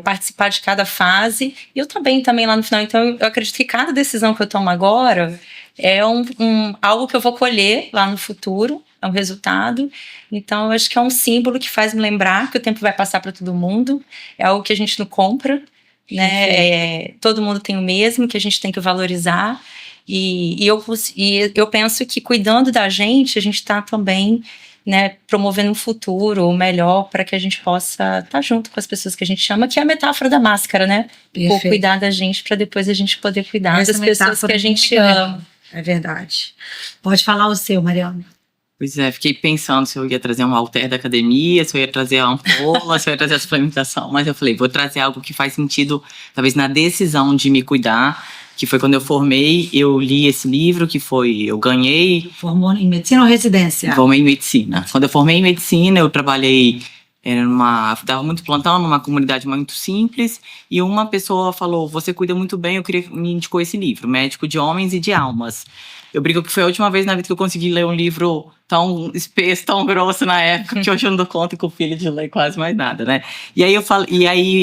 participar de cada fase, e eu também lá no final. Então, eu acredito que cada decisão que eu tomo agora é algo que eu vou colher lá no futuro, é um resultado. Então, eu acho que é um símbolo que faz me lembrar que o tempo vai passar para todo mundo, é algo que a gente não compra, né? Todo mundo tem o mesmo, que a gente tem que valorizar. E eu penso que cuidando da gente, a gente está também, né, promovendo um futuro melhor para que a gente possa estar junto com as pessoas que a gente ama, que é a metáfora da máscara, né? Por cuidar da gente, para depois a gente poder cuidar das pessoas que a gente ama. É verdade. Pode falar o seu, Mariana. Pois é, fiquei pensando se eu ia trazer um halter da academia, se eu ia trazer a ampola, se eu ia trazer a suplementação. Mas eu falei, vou trazer algo que faz sentido, talvez na decisão de me cuidar, que foi quando eu formei, eu li esse livro, eu ganhei... Formou em medicina ou residência? Formei em medicina. Quando eu formei em medicina, eu trabalhei... dava muito plantão numa comunidade muito simples, e uma pessoa falou, você cuida muito bem, me indicou esse livro, Médico de Homens e de Almas. Eu brinco que foi a última vez na vida que eu consegui ler um livro tão espesso, tão grosso na época, que hoje eu não dou conta com o filho de ler quase mais nada, né? E aí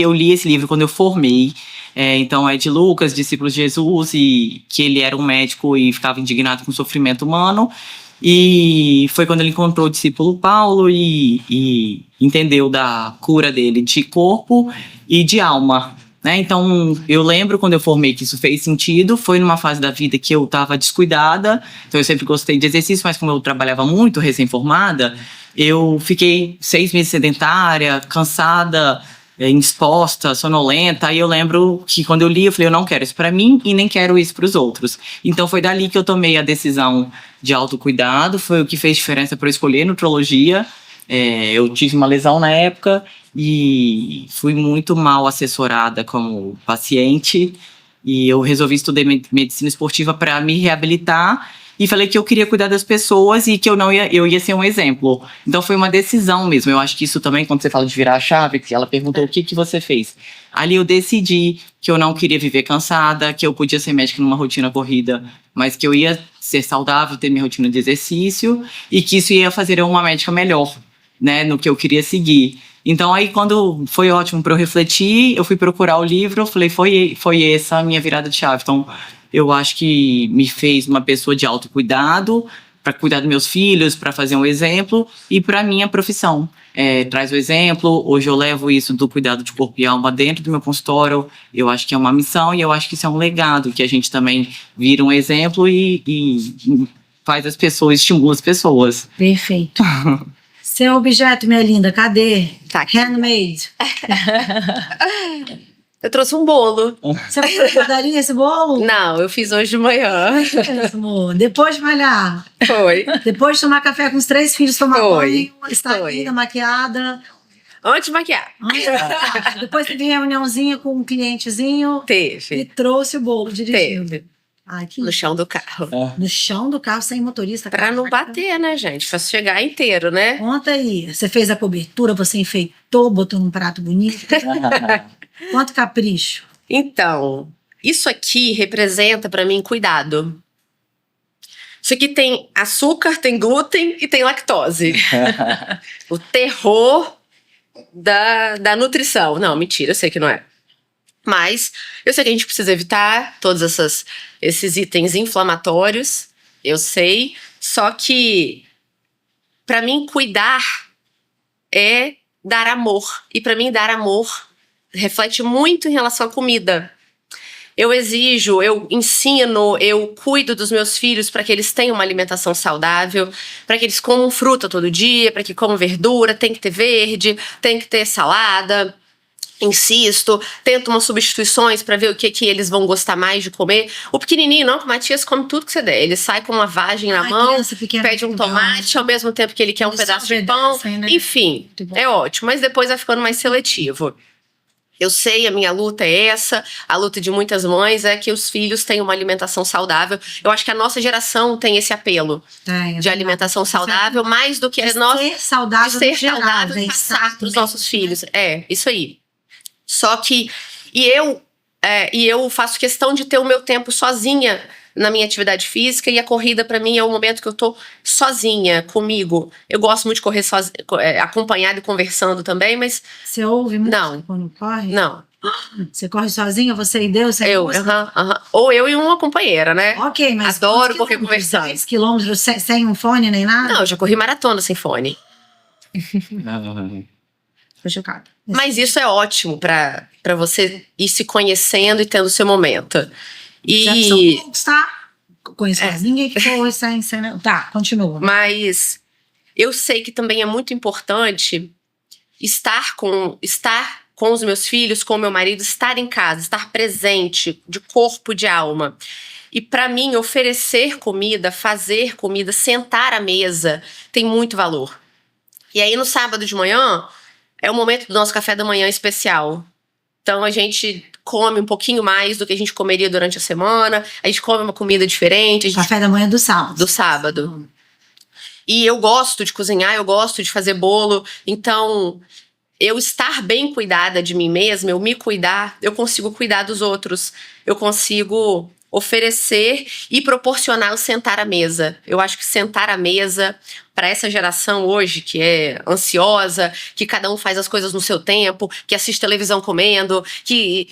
eu li esse livro quando eu formei. Então é de Lucas, discípulo de Jesus, e que ele era um médico e ficava indignado com o sofrimento humano. E foi quando ele encontrou o discípulo Paulo e entendeu da cura dele de corpo e de alma, né? Então, eu lembro quando eu formei que isso fez sentido. Foi numa fase da vida que eu estava descuidada. Então, eu sempre gostei de exercício, mas como eu trabalhava muito recém-formada, eu fiquei 6 meses sedentária, cansada, indisposta, sonolenta. Aí eu lembro que quando eu li, eu falei, eu não quero isso para mim e nem quero isso para os outros. Então, foi dali que eu tomei a decisão de autocuidado. Foi o que fez diferença para eu escolher nutrologia. Eu tive uma lesão na época e fui muito mal assessorada como paciente, e eu resolvi estudar medicina esportiva para me reabilitar, e falei que eu queria cuidar das pessoas e que eu ia ser um exemplo. Então foi uma decisão mesmo. Eu acho que isso também, quando você fala de virar a chave, que ela perguntou o que você fez. Ali eu decidi que eu não queria viver cansada, que eu podia ser médica numa rotina corrida, mas que eu ia ser saudável, ter minha rotina de exercício, e que isso ia fazer eu uma médica melhor, né, no que eu queria seguir. Então aí quando foi ótimo para eu refletir, eu fui procurar o livro, eu falei, foi essa a minha virada de chave. Então eu acho que me fez uma pessoa de autocuidado, para cuidar dos meus filhos, para fazer um exemplo, e para minha profissão. Traz o exemplo. Hoje eu levo isso do cuidado de corpo e alma dentro do meu consultório. Eu acho que é uma missão, e eu acho que isso é um legado, que a gente também vira um exemplo e faz as pessoas, estimula as pessoas. Perfeito. Seu objeto, minha linda, cadê? Tá aqui. Handmade. Eu trouxe um bolo. Você vai fazer padaria esse bolo? Não, eu fiz hoje de manhã. Mesmo. Depois de malhar. Foi. Depois de tomar café com os 3 filhos, tomar Foi. banho, estar linda, maquiada. Antes de maquiar. Depois teve reuniãozinha com um clientezinho. Teve. E trouxe o bolo dirigindo. Teve. Ai, que No chão do carro. No chão do carro, sem motorista. Pra não bater, né, gente? Pra chegar inteiro, né? Conta aí. Você fez a cobertura, você enfeitou, botou num prato bonito. Quanto capricho. Então, isso aqui representa pra mim cuidado. Isso aqui tem açúcar, tem glúten e tem lactose. O terror da nutrição. Não, mentira, eu sei que não é. Mas eu sei que a gente precisa evitar todos esses itens inflamatórios. Eu sei. Só que, pra mim, cuidar é dar amor. E pra mim, dar amor reflete muito em relação à comida. Eu exijo, eu ensino, eu cuido dos meus filhos para que eles tenham uma alimentação saudável, para que eles comam fruta todo dia, para que comam verdura, tem que ter verde, tem que ter salada. Insisto, tento umas substituições para ver o que eles vão gostar mais de comer. O pequenininho não, que o Matias come tudo que você der. Ele sai com uma vagem na mão, pede um tomate, ao mesmo tempo que ele quer um pedaço de pão. Né? Enfim, é ótimo, mas depois vai ficando mais seletivo. Eu sei, a minha luta é essa, a luta de muitas mães é que os filhos tenham uma alimentação saudável. Eu acho que a nossa geração tem esse apelo de alimentação saudável, mais do que de nós ser saudável, de ser saudável e passar para os nossos filhos. Isso aí. Só que, eu faço questão de ter o meu tempo sozinha na minha atividade física, e a corrida pra mim é o momento que eu tô sozinha, comigo. Eu gosto muito de correr acompanhada e conversando também, mas... Você ouve música Não. quando corre? Não. Você corre sozinha, você e Deus? Sem música? Ou eu e uma companheira, né? Ok, mas... Adoro correr conversando. 10 quilômetros sem um fone nem nada? Não, eu já corri maratona sem fone. Tô chocada. Mas isso é ótimo pra você ir se conhecendo e tendo o seu momento. Já são poucos, tá? Conheço quase ninguém que corre sem... Tá, continua. Mas eu sei que também é muito importante estar com os meus filhos, com o meu marido, estar em casa, estar presente, de corpo, de alma. E pra mim, oferecer comida, fazer comida, sentar à mesa, tem muito valor. E aí, no sábado de manhã, é o momento do nosso café da manhã especial. Então, a gente come um pouquinho mais do que a gente comeria durante a semana, a gente come uma comida diferente. Café da manhã do sábado. Do sábado. E eu gosto de cozinhar, eu gosto de fazer bolo, então... Eu estar bem cuidada de mim mesma, eu me cuidar, eu consigo cuidar dos outros. Eu consigo oferecer e proporcionar o sentar à mesa. Eu acho que sentar à mesa, para essa geração hoje, que é ansiosa, que cada um faz as coisas no seu tempo, que assiste televisão comendo, que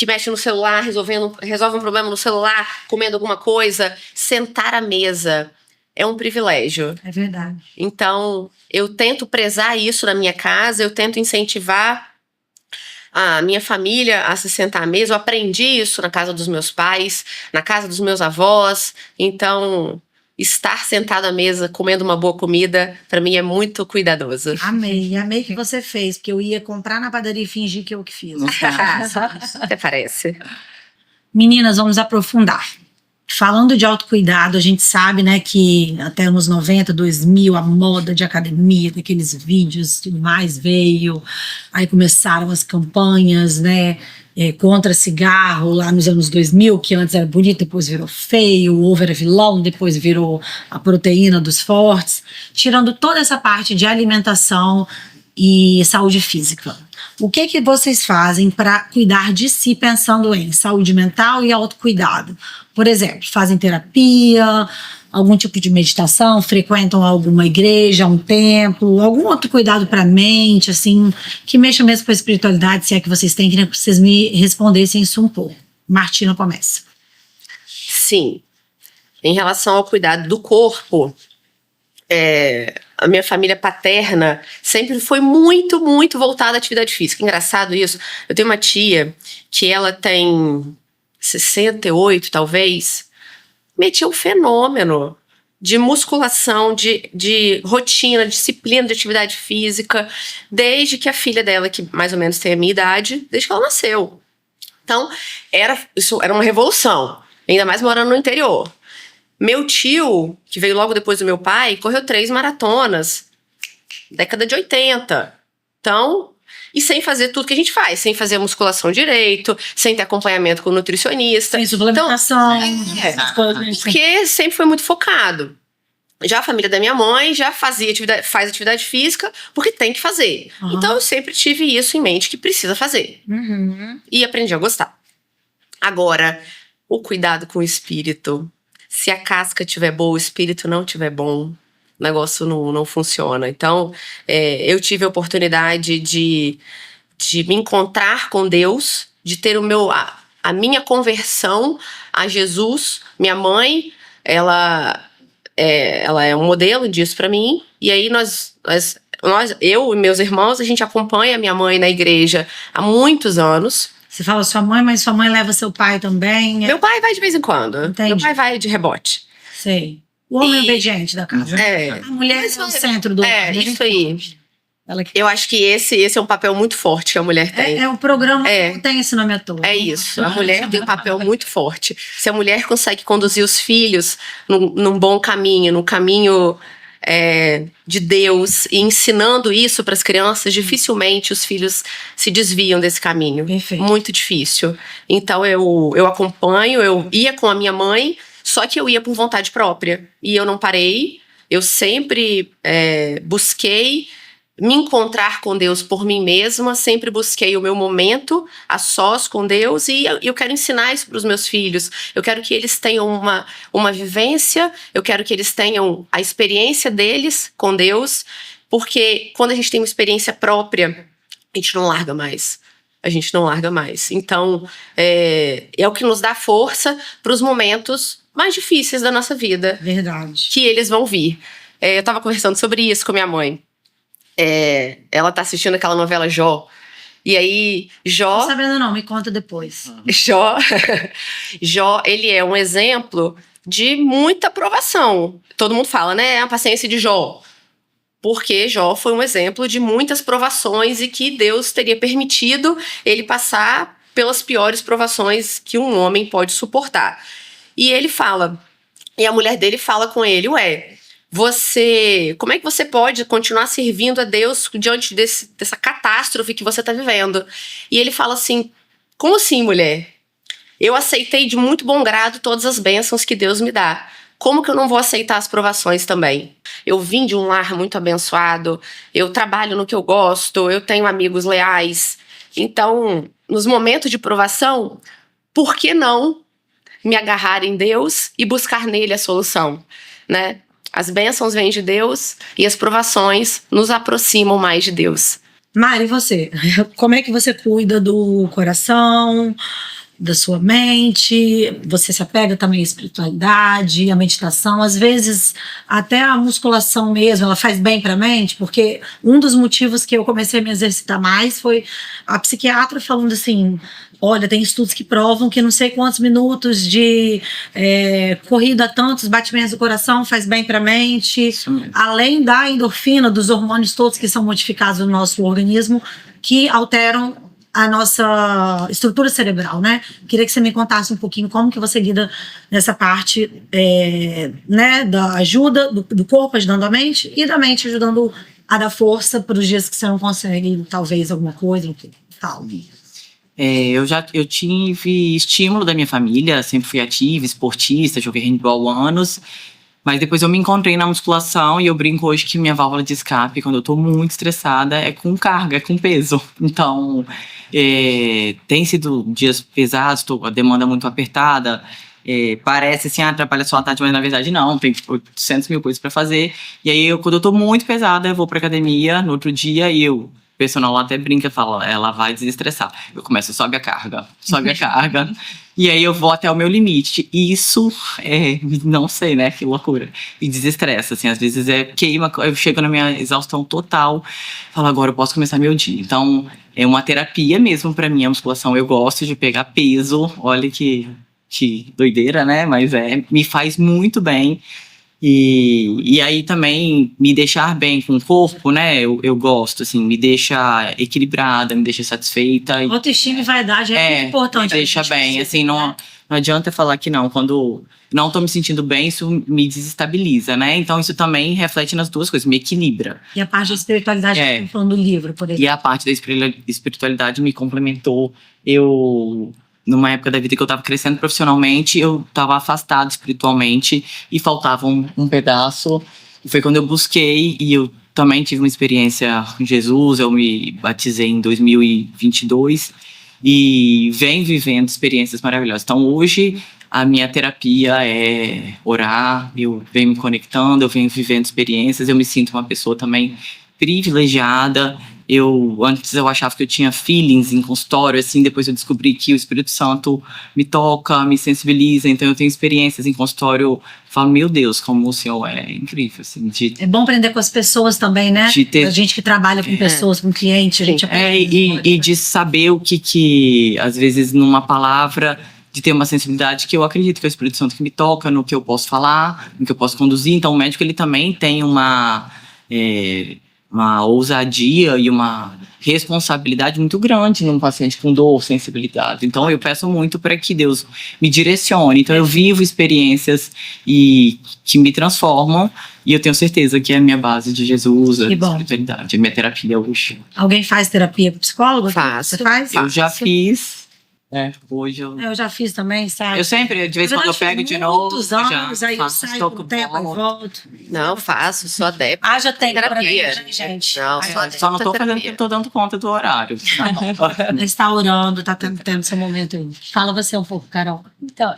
mexe no celular, resolve um problema no celular, comendo alguma coisa, sentar à mesa é um privilégio. É verdade. Então, eu tento prezar isso na minha casa, eu tento incentivar a minha família a se sentar à mesa. Eu aprendi isso na casa dos meus pais, na casa dos meus avós. Então, estar sentado à mesa, comendo uma boa comida, para mim é muito cuidadoso. Amei que você fez, porque eu ia comprar na padaria e fingir que eu que fiz. Até parece. Meninas, vamos aprofundar. Falando de autocuidado, a gente sabe, né, que até anos 90, 2000, a moda de academia, daqueles vídeos, tudo mais veio. Aí começaram as campanhas, né, contra cigarro lá nos anos 2000, que antes era bonito, depois virou feio, o ovo era vilão, depois virou a proteína dos fortes. Tirando toda essa parte de alimentação e saúde física. O que vocês fazem para cuidar de si pensando em saúde mental e autocuidado? Por exemplo, fazem terapia, algum tipo de meditação, frequentam alguma igreja, um templo, algum outro cuidado para a mente, assim, que mexa mesmo com a espiritualidade, se é que vocês têm, queria que vocês me respondessem isso um pouco. Martina começa. Sim. Em relação ao cuidado do corpo, a minha família paterna sempre foi muito, muito voltada à atividade física. Engraçado isso. Eu tenho uma tia que ela tem 68, talvez. Minha tia é um fenômeno de musculação, de rotina, disciplina de atividade física, desde que a filha dela, que mais ou menos tem a minha idade, desde que ela nasceu. Então, isso era uma revolução, ainda mais morando no interior. Meu tio, que veio logo depois do meu pai, correu 3 maratonas, década de 80. Então, e sem fazer tudo que a gente faz, sem fazer musculação direito, sem ter acompanhamento com o nutricionista. Sem suplementação. Porque sempre foi muito focado. Já a família da minha mãe já faz atividade física porque tem que fazer. Então, eu sempre tive isso em mente, que precisa fazer. E aprendi a gostar. Agora, o cuidado com o espírito. Se a casca estiver boa, o espírito não estiver bom, o negócio não funciona. Então, eu tive a oportunidade de me encontrar com Deus, de ter a minha conversão a Jesus. Minha mãe, ela é um modelo disso para mim. E aí eu e meus irmãos, a gente acompanha a minha mãe na igreja há muitos anos. Você fala sua mãe, mas sua mãe leva seu pai também? Meu pai vai de vez em quando. Entendi. Meu pai vai de rebote. Sei. O homem obediente da casa. A mulher é o centro do... isso aí. Eu acho que esse é um papel muito forte que a mulher tem. O programa não tem esse nome à toa. É isso. A mulher tem um papel muito forte. Se a mulher consegue conduzir os filhos num bom caminho, num caminho de Deus, e ensinando isso para as crianças, dificilmente os filhos se desviam desse caminho. Perfeito. Muito difícil. Então eu acompanho, eu ia com a minha mãe, só que eu ia por vontade própria. E eu não parei. Eu sempre busquei me encontrar com Deus por mim mesma, sempre busquei o meu momento a sós com Deus, e eu quero ensinar isso para os meus filhos. Eu quero que eles tenham uma vivência, eu quero que eles tenham a experiência deles com Deus, porque quando a gente tem uma experiência própria, a gente não larga mais. A gente não larga mais. Então, é o que nos dá força para os momentos mais difíceis da nossa vida. Verdade. Que eles vão vir. Eu estava conversando sobre isso com minha mãe. Ela tá assistindo aquela novela Jó. E aí, Jó... Não sabendo não, me conta depois. Jó, ele é um exemplo de muita provação. Todo mundo fala, né? A paciência de Jó. Porque Jó foi um exemplo de muitas provações e que Deus teria permitido ele passar pelas piores provações que um homem pode suportar. E ele fala, e a mulher dele fala com ele, como é que você pode continuar servindo a Deus diante dessa catástrofe que você está vivendo? E ele fala assim, como assim, mulher? Eu aceitei de muito bom grado todas as bênçãos que Deus me dá. Como que eu não vou aceitar as provações também? Eu vim de um lar muito abençoado, eu trabalho no que eu gosto, eu tenho amigos leais. Então, nos momentos de provação, por que não me agarrar em Deus e buscar nele a solução, né? As bênçãos vêm de Deus e as provações nos aproximam mais de Deus. Mari, e você? Como é que você cuida do coração, da sua mente? Você se apega também à espiritualidade, à meditação? Às vezes, até a musculação mesmo, ela faz bem para a mente, porque um dos motivos que eu comecei a me exercitar mais foi a psiquiatra falando assim, olha, tem estudos que provam que não sei quantos minutos de corrida, tantos batimentos do coração faz bem para a mente, além da endorfina, dos hormônios todos que são modificados no nosso organismo, que alteram a nossa estrutura cerebral, né? Queria que você me contasse um pouquinho como que você lida nessa parte, né, da ajuda do corpo ajudando a mente e da mente ajudando a dar força para os dias que você não consegue, talvez, alguma coisa, enfim, tal. Eu tive estímulo da minha família, sempre fui ativa, esportista, joguei handball há anos, mas depois eu me encontrei na musculação e eu brinco hoje que minha válvula de escape, quando eu tô muito estressada, é com carga, é com peso. Então, tem sido dias pesados, a demanda muito apertada, parece assim, atrapalha só a tarde, mas na verdade não, tem 800 mil coisas pra fazer. E aí, quando eu tô muito pesada, eu vou pra academia no outro dia e o personal lá até brinca, fala, ela vai desestressar. Eu começo, sobe a carga. E aí eu vou até o meu limite. E isso não sei, né? Que loucura. E desestressa, assim, às vezes queima, eu chego na minha exaustão total, falo, agora eu posso começar meu dia. Então, é uma terapia mesmo pra mim, a musculação. Eu gosto de pegar peso, olha que doideira, né? Mas me faz muito bem. E aí também me deixar bem com o corpo, né? Eu gosto, assim, me deixa equilibrada, me deixa satisfeita. Autoestima e vaidade é muito importante. Me deixa bem, assim, não adianta falar que não. Quando não tô me sentindo bem, isso me desestabiliza, né? Então isso também reflete nas duas coisas, me equilibra. E a parte da espiritualidade que você tá falando do livro, por exemplo. E a parte da espiritualidade me complementou. Numa época da vida que eu tava crescendo profissionalmente, eu tava afastado espiritualmente e faltava um pedaço. E foi quando eu busquei e eu também tive uma experiência com Jesus. Eu me batizei em 2022 e venho vivendo experiências maravilhosas. Então hoje a minha terapia é orar, eu venho me conectando, eu venho vivendo experiências, eu me sinto uma pessoa também privilegiada. Antes eu achava que eu tinha feelings em consultório, assim, depois eu descobri que o Espírito Santo me toca, me sensibiliza, então eu tenho experiências em consultório, eu falo, meu Deus, como o Senhor é incrível, assim. É bom aprender com as pessoas também, né? A gente que trabalha com pessoas, com clientes, a gente aprende. E de saber o que às vezes numa palavra, de ter uma sensibilidade que eu acredito que é o Espírito Santo que me toca, no que eu posso falar, no que eu posso conduzir, então o médico ele também tem uma ousadia e uma responsabilidade muito grande num paciente com dor, sensibilidade. Então eu peço muito para que Deus me direcione. Então eu vivo experiências que me transformam e eu tenho certeza que é a minha base de Jesus, a espiritualidade, a minha terapia hoje. Alguém faz terapia com psicólogo? Faço. Você faz? Eu já fiz. Hoje Eu já fiz também, sabe? Eu sempre, de vez em quando eu pego de novo. Muitos anos, aí eu saio com o tempo e volto. Não, faço, sou adepta. Já tem terapia, gente. Não, Só não tô fazendo porque eu tô dando conta do horário. Está orando, tá tendo seu momento aí. Fala você um pouco, Carol. Então,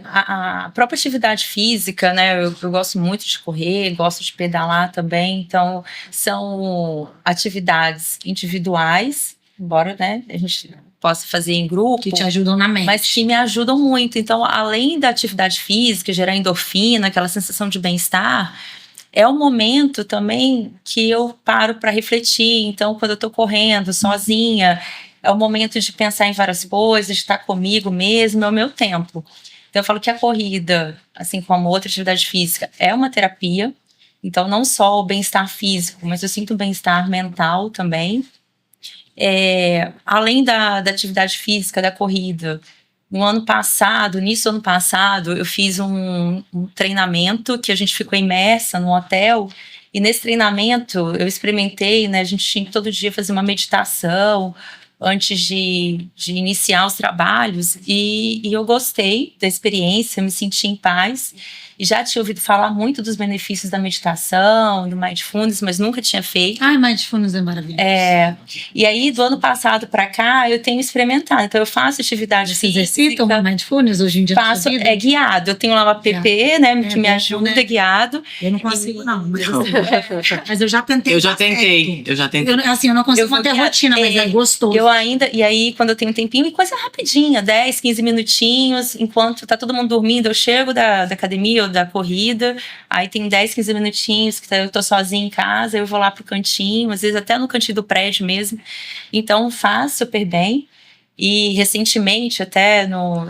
a própria atividade física, né? Eu gosto muito de correr, gosto de pedalar também. Então, são atividades individuais, embora, né, a gente possa fazer em grupo. Que te ajudam na mente. Mas que me ajudam muito. Então, além da atividade física, gerar endorfina, aquela sensação de bem-estar, é o momento também que eu paro para refletir. Então, quando eu tô correndo sozinha, é o momento de pensar em várias coisas, de estar comigo mesmo, é o meu tempo. Então, eu falo que a corrida, assim como outra atividade física, é uma terapia. Então, não só o bem-estar físico, mas eu sinto bem-estar mental também. Além da atividade física, da corrida, no ano passado, início do ano passado, eu fiz um treinamento que a gente ficou imersa no hotel. E nesse treinamento, eu experimentei, né? A gente tinha que todo dia fazer uma meditação antes de iniciar os trabalhos. E eu gostei da experiência, me senti em paz. E já tinha ouvido falar muito dos benefícios da meditação, do Mindfulness, mas nunca tinha feito. Mindfulness é maravilhoso. E aí, do ano passado para cá, eu tenho experimentado. Então, eu faço atividade Você física. exercita o Mindfulness hoje em dia? Faço, guiado. Eu tenho lá um app, né, que me ajuda, né? guiado. Eu não consigo, não. Mas eu já tentei. Eu já tentei. Eu não consigo manter a rotina, mas é gostoso. E aí, quando eu tenho um tempinho, e coisa rapidinha, 10, 15 minutinhos, enquanto tá todo mundo dormindo, eu chego da academia ou da corrida, aí tem 10, 15 minutinhos que eu tô sozinha em casa, eu vou lá pro cantinho, às vezes até no cantinho do prédio mesmo. Então, faz super bem. E recentemente, até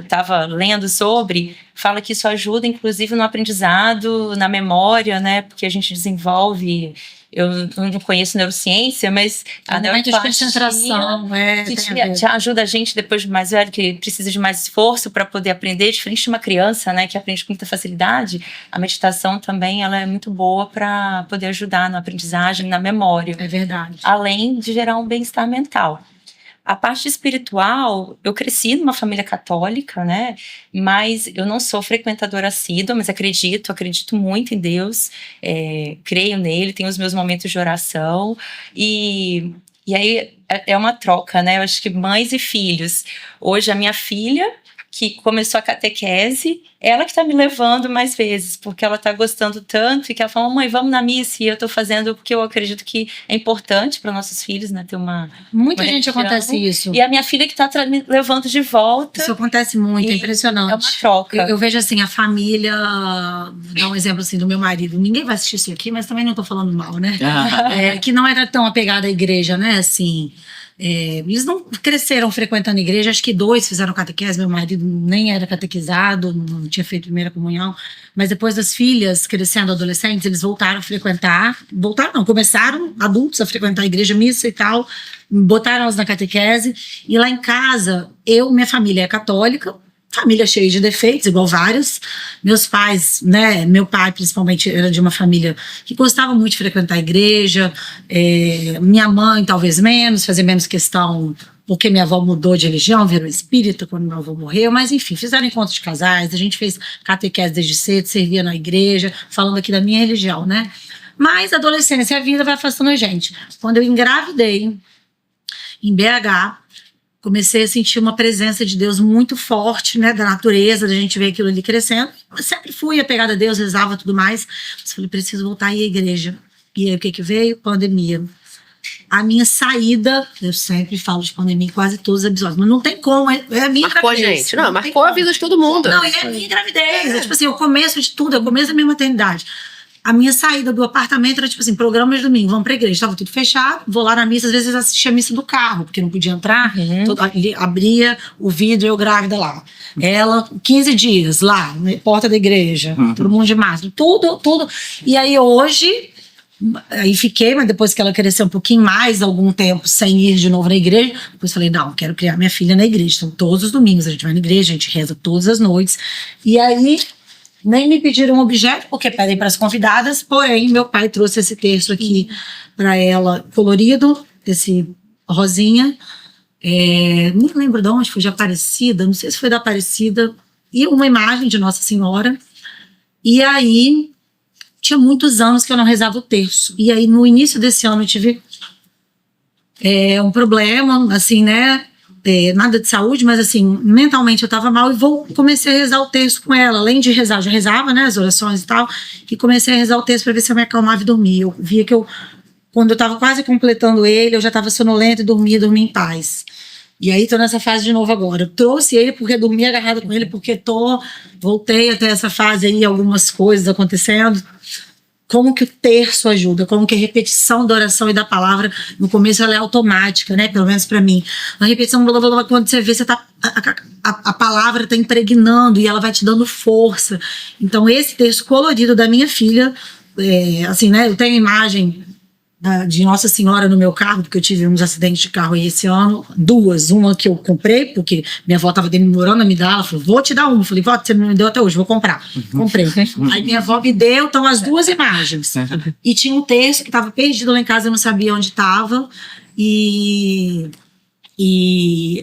tava lendo sobre, fala que isso ajuda, inclusive, no aprendizado, na memória, né? Porque a gente desenvolve. Eu não conheço neurociência, mas a neuroplastia de concentração, que te ajuda a gente, depois de mais velho, que precisa de mais esforço para poder aprender, diferente de uma criança, né, que aprende com muita facilidade. A meditação também, ela é muito boa para poder ajudar na aprendizagem, na memória. É verdade. Além de gerar um bem-estar mental. A parte espiritual, eu cresci numa família católica, né? Mas eu não sou frequentadora assídua, mas acredito muito em Deus, creio nele, tenho os meus momentos de oração. E aí é uma troca, né? Eu acho que mães e filhos. Hoje a minha filha, que começou a catequese, ela que tá me levando mais vezes, porque ela tá gostando tanto, e que ela fala, mãe, vamos na missa, e eu tô fazendo porque eu acredito que é importante para nossos filhos, né, ter Muita gente acontece isso. E a minha filha que tá me levando de volta. Isso acontece muito, é impressionante. É uma troca. Eu vejo assim, a família, vou dar um exemplo assim do meu marido, ninguém vai assistir isso aqui, mas também não tô falando mal, né? Que não era tão apegada à igreja, né, assim... eles não cresceram frequentando a igreja, acho que 2 fizeram catequese, meu marido nem era catequizado, não tinha feito primeira comunhão, mas depois das filhas crescendo, adolescentes, eles voltaram a frequentar, começaram adultos a frequentar a igreja, missa e tal, botaram elas na catequese, e lá em casa, minha família é católica, família cheia de defeitos, igual vários. Meus pais, né, meu pai principalmente era de uma família que gostava muito de frequentar a igreja, minha mãe talvez menos, fazia menos questão, porque minha avó mudou de religião, virou espírita quando meu avô morreu, mas enfim, fizeram encontros de casais, a gente fez catequese desde cedo, servia na igreja, falando aqui da minha religião, né? Mas a adolescência e a vida vai afastando a gente. Quando eu engravidei, em BH, comecei a sentir uma presença de Deus muito forte, né, da natureza, da gente ver aquilo ali crescendo. Eu sempre fui apegada a Deus, rezava tudo mais. Mas falei, preciso voltar a ir à igreja. E aí o que veio? Pandemia. A minha saída, eu sempre falo de pandemia em quase todos os episódios, mas não tem como, é a minha gravidez. Gente, não marcou a vida de todo mundo. Não, é a minha gravidez, tipo assim, o começo de tudo, é o começo da minha maternidade. A minha saída do apartamento era tipo assim, programa de domingo, vamos pra igreja, estava tudo fechado, vou lá na missa, às vezes assistia a missa do carro, porque não podia entrar, abria o vidro e eu grávida lá. Ela, 15 dias lá, na porta da igreja, todo mundo de máscara, tudo. E aí hoje, aí fiquei, mas depois que ela cresceu um pouquinho mais, algum tempo sem ir de novo na igreja, depois falei, não, quero criar minha filha na igreja. Então todos os domingos a gente vai na igreja, a gente reza todas as noites. E aí... nem me pediram um objeto, porque pedem para as convidadas, porém, meu pai trouxe esse terço aqui para ela, colorido, esse rosinha, Não lembro de onde, foi de Aparecida, não sei se foi da Aparecida, e uma imagem de Nossa Senhora. E aí, tinha muitos anos que eu não rezava o terço. E aí, no início desse ano, eu tive um problema, assim, né? Nada de saúde, mas assim, mentalmente eu estava mal e comecei a rezar o terço com ela. Além de rezar, eu já rezava, né, as orações e tal, e comecei a rezar o terço para ver se eu me acalmava e dormia. Eu via que quando eu estava quase completando ele, eu já estava sonolenta e dormia em paz. E aí tô nessa fase de novo agora. Eu trouxe ele porque dormi agarrada com ele, porque voltei até essa fase aí, algumas coisas acontecendo. Como que o terço ajuda, como que a repetição da oração e da palavra, no começo ela é automática, né, pelo menos para mim. A repetição, blá, blá, blá, quando você vê, a palavra tá impregnando e ela vai te dando força. Então esse terço colorido da minha filha, assim, né, eu tenho imagem de Nossa Senhora no meu carro, porque eu tive uns acidentes de carro aí esse ano, uma que eu comprei, porque minha avó estava demorando a me dar, ela falou, vou te dar uma. Eu falei, vó, você não me deu até hoje, vou comprar. Comprei. Aí minha avó me deu, então, as duas imagens. E tinha um terço que estava perdido lá em casa, eu não sabia onde estava, e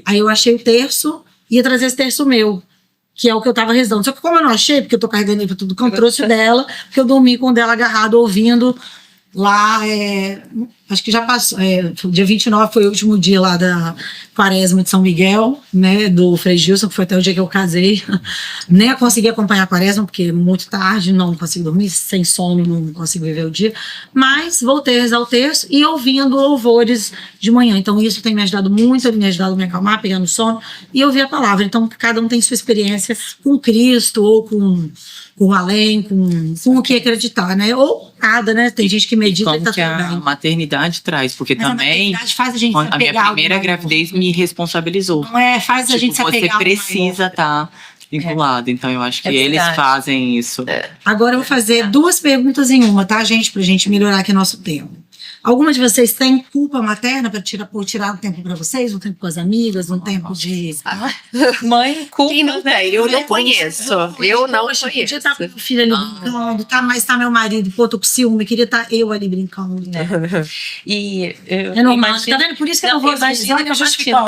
aí eu achei o terço, ia trazer esse terço meu, que é o que eu tava rezando. Só que como eu não achei, porque eu tô carregando ele pra tudo canto, eu trouxe dela, porque eu dormi com o dela agarrado, ouvindo. Lá, acho que já passou, dia 29 foi o último dia lá da Quaresma de São Miguel, né, do Frei Gilson, que foi até o dia que eu casei. Nem consegui acompanhar a Quaresma, porque muito tarde, não consigo dormir, sem sono, não consigo viver o dia. Mas voltei a rezar o terço e ouvindo louvores de manhã. Então isso tem me ajudado muito, me ajudado a me acalmar, pegando sono e ouvir a palavra. Então cada um tem sua experiência com Cristo ou com além, com o que acreditar, né? Ou nada, né? Tem gente que medita e tá que a maternidade traz, porque mas também a maternidade faz a gente a minha primeira gravidez me responsabilizou. Não faz a gente se apegar. Você precisa estar vinculado, então eu acho que eles fazem isso. Agora eu vou fazer duas perguntas em uma, tá, gente? Pra gente melhorar aqui nosso tempo. Alguma de vocês tem culpa materna por tirar um tempo para vocês, um tempo com as amigas, um tempo de... Mãe, culpa, quem não tem? Eu não conheço. Eu não conheço. Podia estar com meu filho ali brincando, mas tá meu marido, pô, tô com ciúme, queria estar eu ali brincando. E é normal, tá vendo? Por isso que eu não vou imaginar que eu justifico.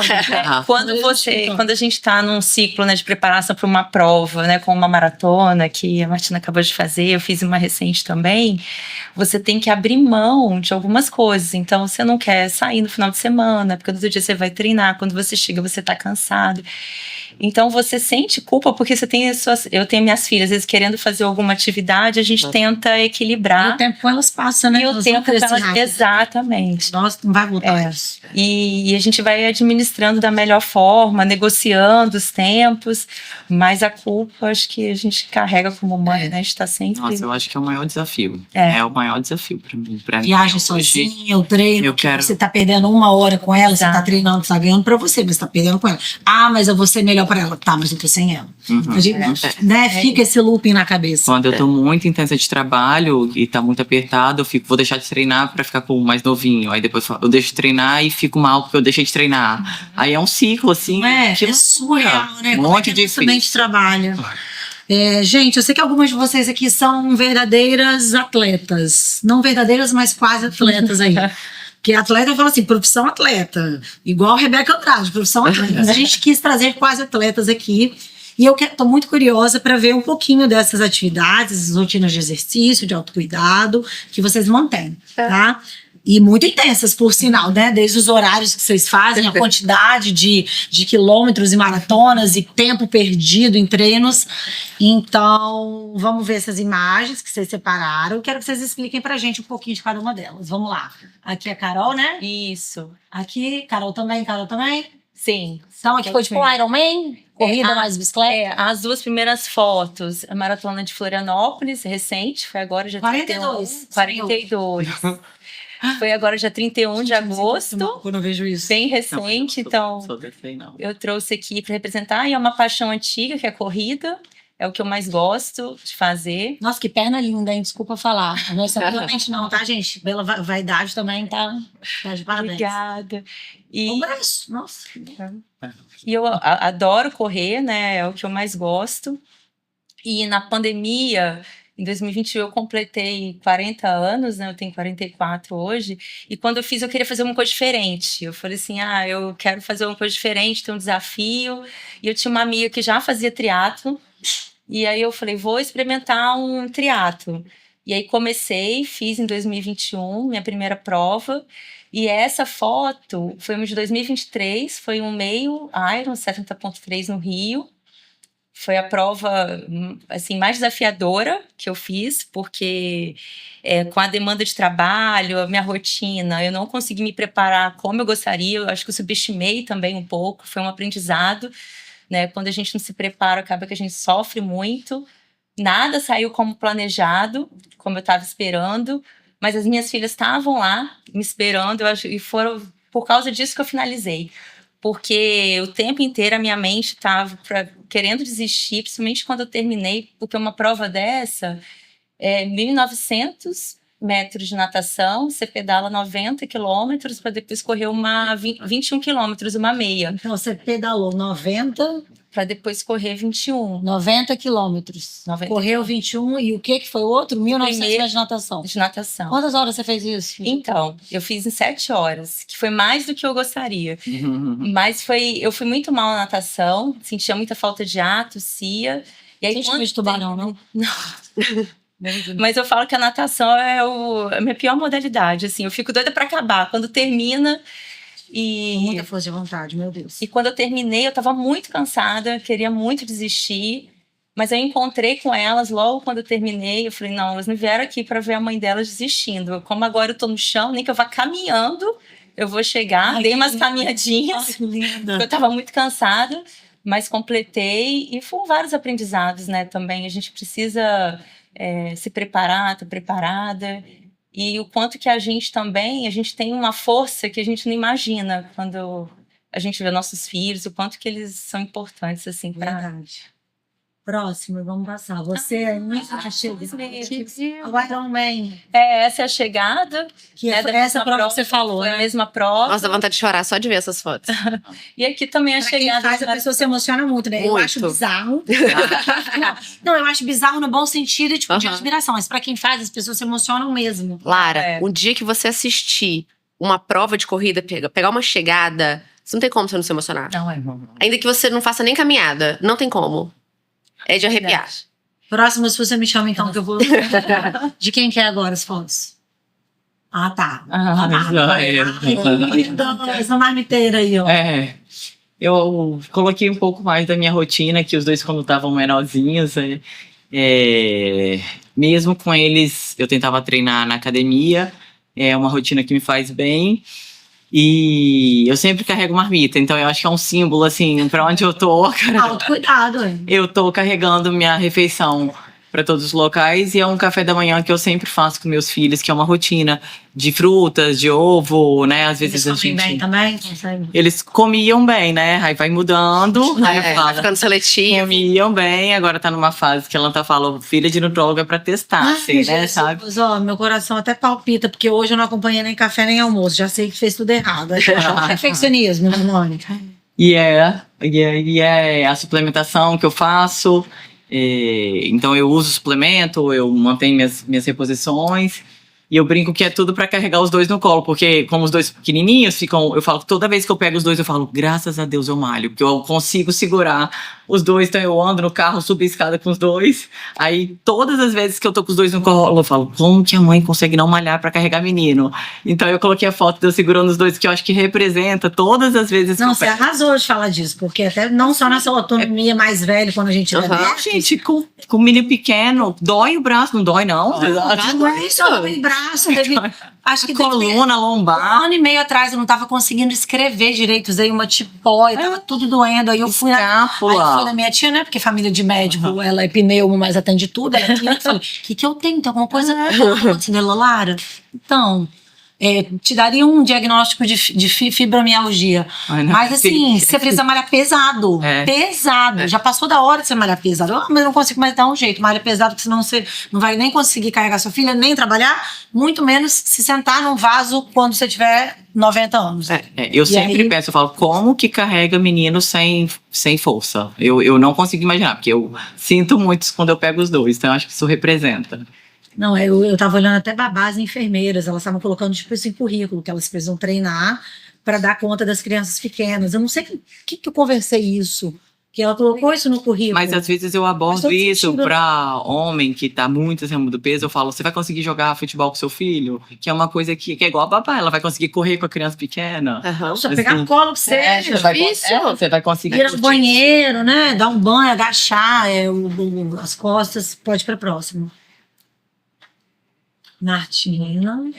Quando a gente tá num ciclo, né, de preparação para uma prova, né, com uma maratona que a Martina acabou de fazer, eu fiz uma recente também, você tem que abrir mão de algumas coisas. Então, você não quer sair no final de semana, porque no outro dia você vai treinar, quando você chega, você tá cansado. Então, você sente culpa porque você tem eu tenho minhas filhas, às vezes, querendo fazer alguma atividade, a gente tenta equilibrar. E o tempo com elas passa, né? E o tempo com elas, exatamente. Nossa, não vai voltar. E a gente vai administrando da melhor forma, negociando os tempos, mas a culpa, acho que a gente carrega como mãe, né? A gente tá sempre... Nossa, eu acho que é o maior desafio. É o maior desafio pra mim. Viagem sozinha, o treino, você tá perdendo 1 hora com ela, você tá treinando, você tá ganhando pra você, mas você tá perdendo com ela. Ah, mas eu vou ser melhor pra ela. Tá, mas eu tô sem ela. A gente, né, fica esse looping na cabeça. Quando eu tô muito intensa de trabalho e tá muito apertado, vou deixar de treinar pra ficar com o mais novinho. Aí depois eu deixo de treinar e fico mal porque eu deixei de treinar. Aí é um ciclo, assim. É surreal, né? Um monte de trabalho. Gente, eu sei que algumas de vocês aqui são verdadeiras atletas. Não verdadeiras, mas quase atletas aí. Porque atleta fala assim, profissão atleta. Igual a Rebeca Andrade, profissão atleta. A gente quis trazer quase atletas aqui. E eu tô muito curiosa para ver um pouquinho dessas atividades, essas rotinas de exercício, de autocuidado, que vocês mantêm, tá? E muito intensas, por sinal, né? Desde os horários que vocês fazem, a quantidade de quilômetros e maratonas e tempo perdido em treinos. Então, vamos ver essas imagens que vocês separaram. Quero que vocês expliquem pra gente um pouquinho de cada uma delas. Vamos lá. Aqui é a Carol, né? Isso. Aqui, Carol também? Sim. Então, aqui foi tipo um Ironman? Corrida mais bicicleta? As duas primeiras fotos, a maratona de Florianópolis, recente, foi agora já 42. 42. Foi agora dia 31 de agosto. Quando eu vejo isso. Bem recente, então eu trouxe aqui para representar. E é uma paixão antiga, que é a corrida. É o que eu mais gosto de fazer. Nossa, que perna linda, hein? Desculpa falar. Não é simplesmente não, tá, gente? Pela vaidade também, tá? De parabéns. Obrigada. Um braço, nossa. E eu adoro correr, né? É o que eu mais gosto. E na pandemia, Em 2021 eu completei 40 anos, né? Eu tenho 44 hoje. E quando eu fiz, eu queria fazer uma coisa diferente. Eu falei assim, eu quero fazer uma coisa diferente, ter um desafio. E eu tinha uma amiga que já fazia triatlo. E aí eu falei, vou experimentar um triatlo. E aí fiz em 2021, minha primeira prova. E essa foto foi uma de 2023, foi um meio Iron 70.3 no Rio. Foi a prova assim, mais desafiadora que eu fiz, porque com a demanda de trabalho, a minha rotina, eu não consegui me preparar como eu gostaria. Eu acho que eu subestimei também um pouco, foi um aprendizado, né? Quando a gente não se prepara, acaba que a gente sofre muito. Nada saiu como planejado, como eu estava esperando, mas as minhas filhas estavam lá me esperando, e foram por causa disso que eu finalizei. Porque o tempo inteiro a minha mente estava querendo desistir, principalmente quando eu terminei, porque uma prova dessa é 1.900 metros de natação, você pedala 90 quilômetros para depois correr 21 quilômetros, uma meia. Então você pedalou 90... Para depois correr 21. 90 quilômetros. Correu 21 e o que foi o outro? 1.900 metros de natação. De natação. Quantas horas você fez isso? Então, eu fiz em 7 horas, que foi mais do que eu gostaria. Mas eu fui muito mal na natação, sentia muita falta de ar, tossia. E aí, não de tubarão, não? Não. Mas eu falo que a natação é a minha pior modalidade. Assim, eu fico doida para acabar. Quando termina... Com muita força de vontade, meu Deus. E quando eu terminei, eu estava muito cansada, queria muito desistir, mas eu encontrei com elas logo quando eu terminei. Eu falei, não, elas não vieram aqui para ver a mãe delas desistindo. Como agora eu tô no chão, nem que eu vá caminhando, eu vou chegar. Dei umas caminhadinhas. Ai, que linda. Eu estava muito cansada, mas completei. E foram vários aprendizados, né, também. A gente precisa se preparar, estar preparada. E o quanto que a gente tem uma força que a gente não imagina quando a gente vê nossos filhos, o quanto que eles são importantes, assim, pra... Verdade. Próximo, vamos passar. Você é muito chegada. O Ironman. Essa é a chegada. Que é essa prova que você falou, foi né? a mesma prova. Nossa, dá vontade de chorar só de ver essas fotos. E aqui também a chegada. Quem faz, a pessoa se emociona muito, né? Eu acho bizarro. Não, eu acho bizarro no bom sentido, tipo, de admiração. Mas pra quem faz, as pessoas se emocionam mesmo. Lara, um dia que você assistir uma prova de corrida, pegar uma chegada, você não tem como você não se emocionar. Não. Ainda que você não faça nem caminhada, não tem como. É de arrepiar. Próximo, se você me chama, então, que eu vou... De quem que é agora as fotos? Ah, tá. Essa marmiteira aí, ó. Eu coloquei um pouco mais da minha rotina, que os dois, quando estavam menorzinhos, mesmo com eles, eu tentava treinar na academia, é uma rotina que me faz bem. E eu sempre carrego marmita, então eu acho que é um símbolo, assim, pra onde eu tô. Autocuidado, hein? Eu tô carregando minha refeição para todos os locais, e é um café da manhã que eu sempre faço com meus filhos, que é uma rotina de frutas, de ovo, né? Às vezes eles comem bem também? Eles comiam bem, né? Aí vai mudando. Vai ficando seletivo. Comiam bem, agora tá numa fase que ela falou, filha de nutróloga é pra testar, assim, né? Sabe? Ó, meu coração até palpita, porque hoje eu não acompanhei nem café nem almoço, já sei que fez tudo errado. Perfeccionismo, né, Mônica? E é a suplementação que eu faço. Então eu uso suplemento, eu mantenho minhas reposições, e eu brinco que é tudo pra carregar os dois no colo, porque como os dois pequenininhos ficam, eu falo que toda vez que eu pego os dois, eu falo, graças a Deus eu malho, porque eu consigo segurar os dois. Então eu ando no carro, subo a escada com os dois, aí todas as vezes que eu tô com os dois no colo, eu falo, como que a mãe consegue não malhar pra carregar menino? Então eu coloquei a foto de eu segurando os dois, que eu acho que representa todas as vezes que não, você arrasou de falar disso, porque até não só nessa autonomia mais velha, quando a gente gente, com um menino pequeno, dói o braço, não dói não? Acho que coluna, lombar. 1 ano e meio atrás eu não tava conseguindo escrever direito, usei uma tipóia, tava tudo doendo. Aí eu fui na minha tia, né? Porque família de médico, ela é pneuma, mas atende tudo. Ela tinha, eu falei, o que eu tenho? Tem alguma coisa acontecendo, Lara? Então, te daria um diagnóstico de fibromialgia. Mas assim, você precisa malhar pesado. Pesado. Já passou da hora de você malhar pesado. Mas eu não consigo mais dar um jeito. Malha pesado, porque senão você não vai nem conseguir carregar sua filha, nem trabalhar, muito menos se sentar num vaso quando você tiver 90 anos. Eu sempre penso, eu falo, como que carrega menino sem força? Eu não consigo imaginar, porque eu sinto muito quando eu pego os dois, então eu acho que isso representa. Não, eu tava olhando até babás e enfermeiras, elas estavam colocando tipo isso em currículo, que elas precisam treinar para dar conta das crianças pequenas. Eu não sei que eu conversei isso, que ela colocou isso no currículo. Mas às vezes eu abordo isso para homem que tá muito acima do peso, eu falo, você vai conseguir jogar futebol com seu filho? Que é uma coisa que é igual a babá, ela vai conseguir correr com a criança pequena. Só pegar no colo pra você, é difícil. Você vai conseguir. Ir no banheiro, né? Dar um banho, agachar as costas, pode ir pra próximo. Martina.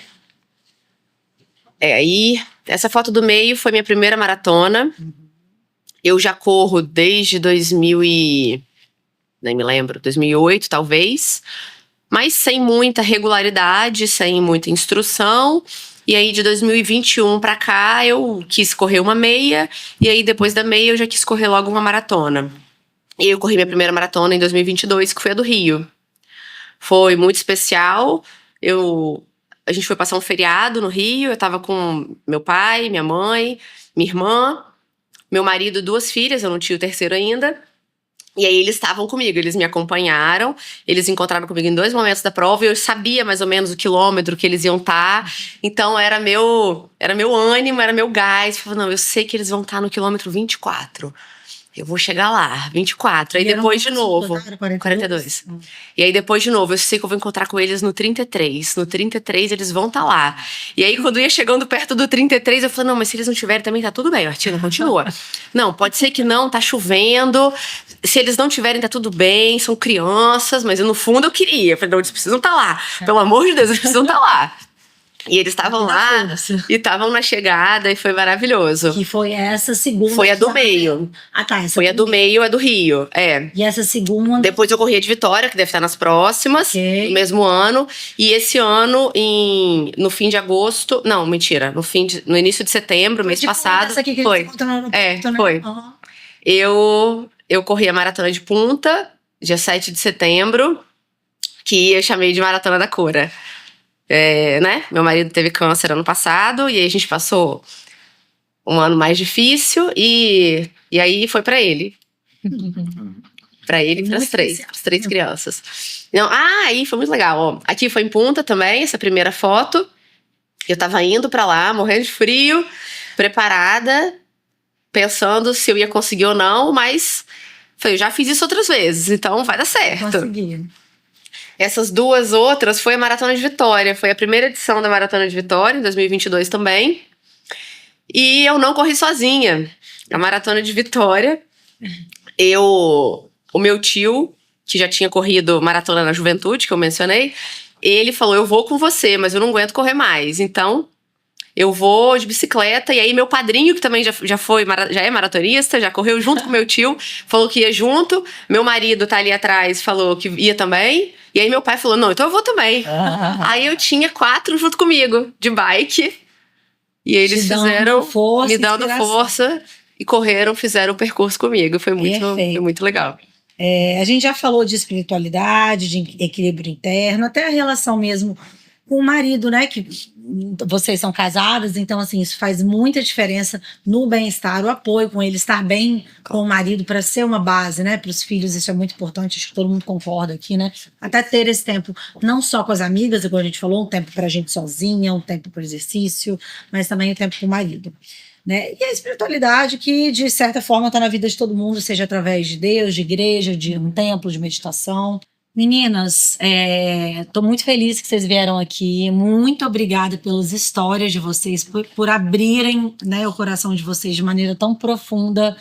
Aí, essa foto do meio foi minha primeira maratona. Eu já corro desde nem me lembro, 2008 talvez, mas sem muita regularidade, sem muita instrução. E aí de 2021 pra cá eu quis correr uma meia, e aí depois da meia eu já quis correr logo uma maratona. E eu corri minha primeira maratona em 2022, que foi a do Rio. Foi muito especial. A gente foi passar um feriado no Rio, eu tava com meu pai, minha mãe, minha irmã, meu marido, 2 filhas, eu não tinha o terceiro ainda. E aí eles estavam comigo, eles me acompanharam, eles encontraram comigo em 2 momentos da prova, e eu sabia mais ou menos o quilômetro que eles iam estar. Então era meu ânimo, era meu gás. Eu falei, não, eu sei que eles vão estar no quilômetro 24. Eu vou chegar lá, 24. Aí depois de novo, 42. E aí depois de novo, eu sei que eu vou encontrar com eles no 33. No 33 eles vão estar lá. E aí quando ia chegando perto do 33, eu falei, não, mas se eles não tiverem também tá tudo bem, Martina, continua. Não, pode ser que não, tá chovendo. Se eles não tiverem, tá tudo bem, são crianças. Mas no fundo eu queria. Eu falei, não, eles precisam estar lá. Pelo amor de Deus, eles precisam estar lá. E eles estavam lá, e estavam na chegada, e foi maravilhoso. Que foi essa segunda. Foi a do meio. Essa foi a do meio, a do Rio, E essa segunda? Depois eu corri a de Vitória, que deve estar nas próximas, no mesmo ano. E esse ano, no fim de agosto... Não, mentira. No início de setembro, mês passado. Essa aqui que foi. Foi. Uhum. Eu corri a Maratona de Punta, dia 7 de setembro, que eu chamei de Maratona da Cura. Né? Meu marido teve câncer ano passado, e aí a gente passou um ano mais difícil, e aí foi pra ele. Pra ele e pras 3 crianças. Não, aí foi muito legal. Ó. Aqui foi em Punta também, essa primeira foto. Eu tava indo pra lá, morrendo de frio, preparada, pensando se eu ia conseguir ou não, mas eu já fiz isso outras vezes, então vai dar certo. Consegui. Essas 2 outras foi a Maratona de Vitória. Foi a primeira edição da Maratona de Vitória, em 2022 também. E eu não corri sozinha. A Maratona de Vitória, o meu tio, que já tinha corrido Maratona na Juventude, que eu mencionei, ele falou, eu vou com você, mas eu não aguento correr mais. Então, eu vou de bicicleta. E aí meu padrinho, que também já é maratonista, já correu junto com meu tio, falou que ia junto. Meu marido tá ali atrás, falou que ia também. E aí meu pai falou, não, então eu vou também. Aí eu tinha 4 junto comigo, de bike. E eles me dando força, e correram, fizeram o percurso comigo. Foi muito legal. A gente já falou de espiritualidade, de equilíbrio interno, até a relação mesmo com o marido, né? Que vocês são casadas, então assim, isso faz muita diferença no bem-estar, o apoio com ele, estar bem com o marido para ser uma base, né? Para os filhos, isso é muito importante, acho que todo mundo concorda aqui, né? Até ter esse tempo, não só com as amigas, igual a gente falou, um tempo pra gente sozinha, um tempo para exercício, mas também um tempo com o marido. Né? E a espiritualidade que, de certa forma, está na vida de todo mundo, seja através de Deus, de igreja, de um templo, de meditação. Meninas, tô muito feliz que vocês vieram aqui. Muito obrigada pelas histórias de vocês, por abrirem, né, o coração de vocês de maneira tão profunda,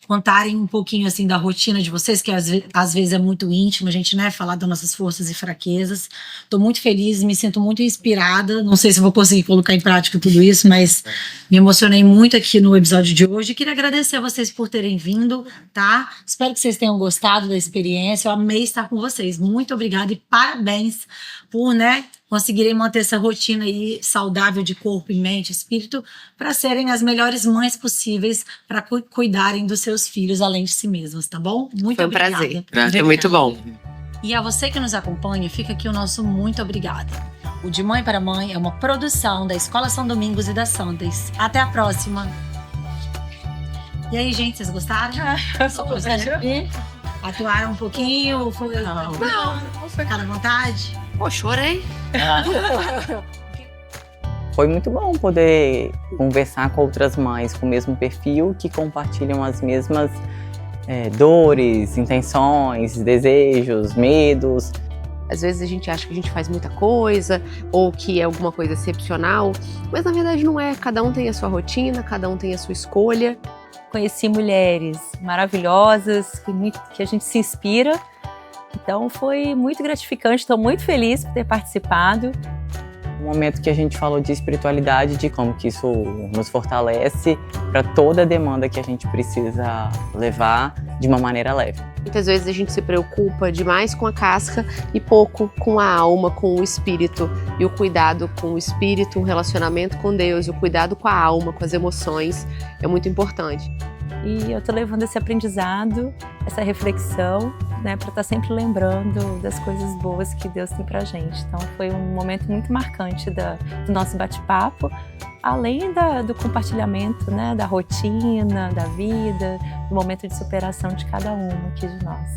contarem um pouquinho assim da rotina de vocês, que às vezes é muito íntimo, a gente, né, falar das nossas forças e fraquezas. Tô muito feliz, me sinto muito inspirada. Não sei se vou conseguir colocar em prática tudo isso, mas me emocionei muito aqui no episódio de hoje. Queria agradecer a vocês por terem vindo, tá? Espero que vocês tenham gostado da experiência. Eu amei estar com vocês. Muito obrigada e parabéns por, né, conseguirem manter essa rotina aí saudável de corpo e mente, espírito, para serem as melhores mães possíveis para cuidarem dos seus filhos além de si mesmas, tá bom? Muito obrigada. Foi um prazer. Foi muito bom. E a você que nos acompanha, fica aqui o nosso muito obrigada. O De Mãe para Mãe é uma produção da Escola São Domingos e da Sundays. Até a próxima. E aí, gente, vocês gostaram? Atuaram um pouquinho? Foi... Não. Ficaram à vontade? Pô, chorei. Foi muito bom poder conversar com outras mães com o mesmo perfil, que compartilham as mesmas dores, intenções, desejos, medos. Às vezes a gente acha que a gente faz muita coisa ou que é alguma coisa excepcional, mas na verdade não é. Cada um tem a sua rotina, cada um tem a sua escolha. Conheci mulheres maravilhosas, que a gente se inspira. Então foi muito gratificante, estou muito feliz por ter participado. Um momento que a gente falou de espiritualidade, de como que isso nos fortalece para toda a demanda que a gente precisa levar de uma maneira leve. Muitas vezes a gente se preocupa demais com a casca e pouco com a alma, com o espírito. E o cuidado com o espírito, o relacionamento com Deus, o cuidado com a alma, com as emoções, é muito importante. E eu tô levando esse aprendizado, essa reflexão, né, para estar sempre lembrando das coisas boas que Deus tem pra gente. Então foi um momento muito marcante do nosso bate-papo, além do compartilhamento, né, da rotina, da vida, do momento de superação de cada uma aqui de nós.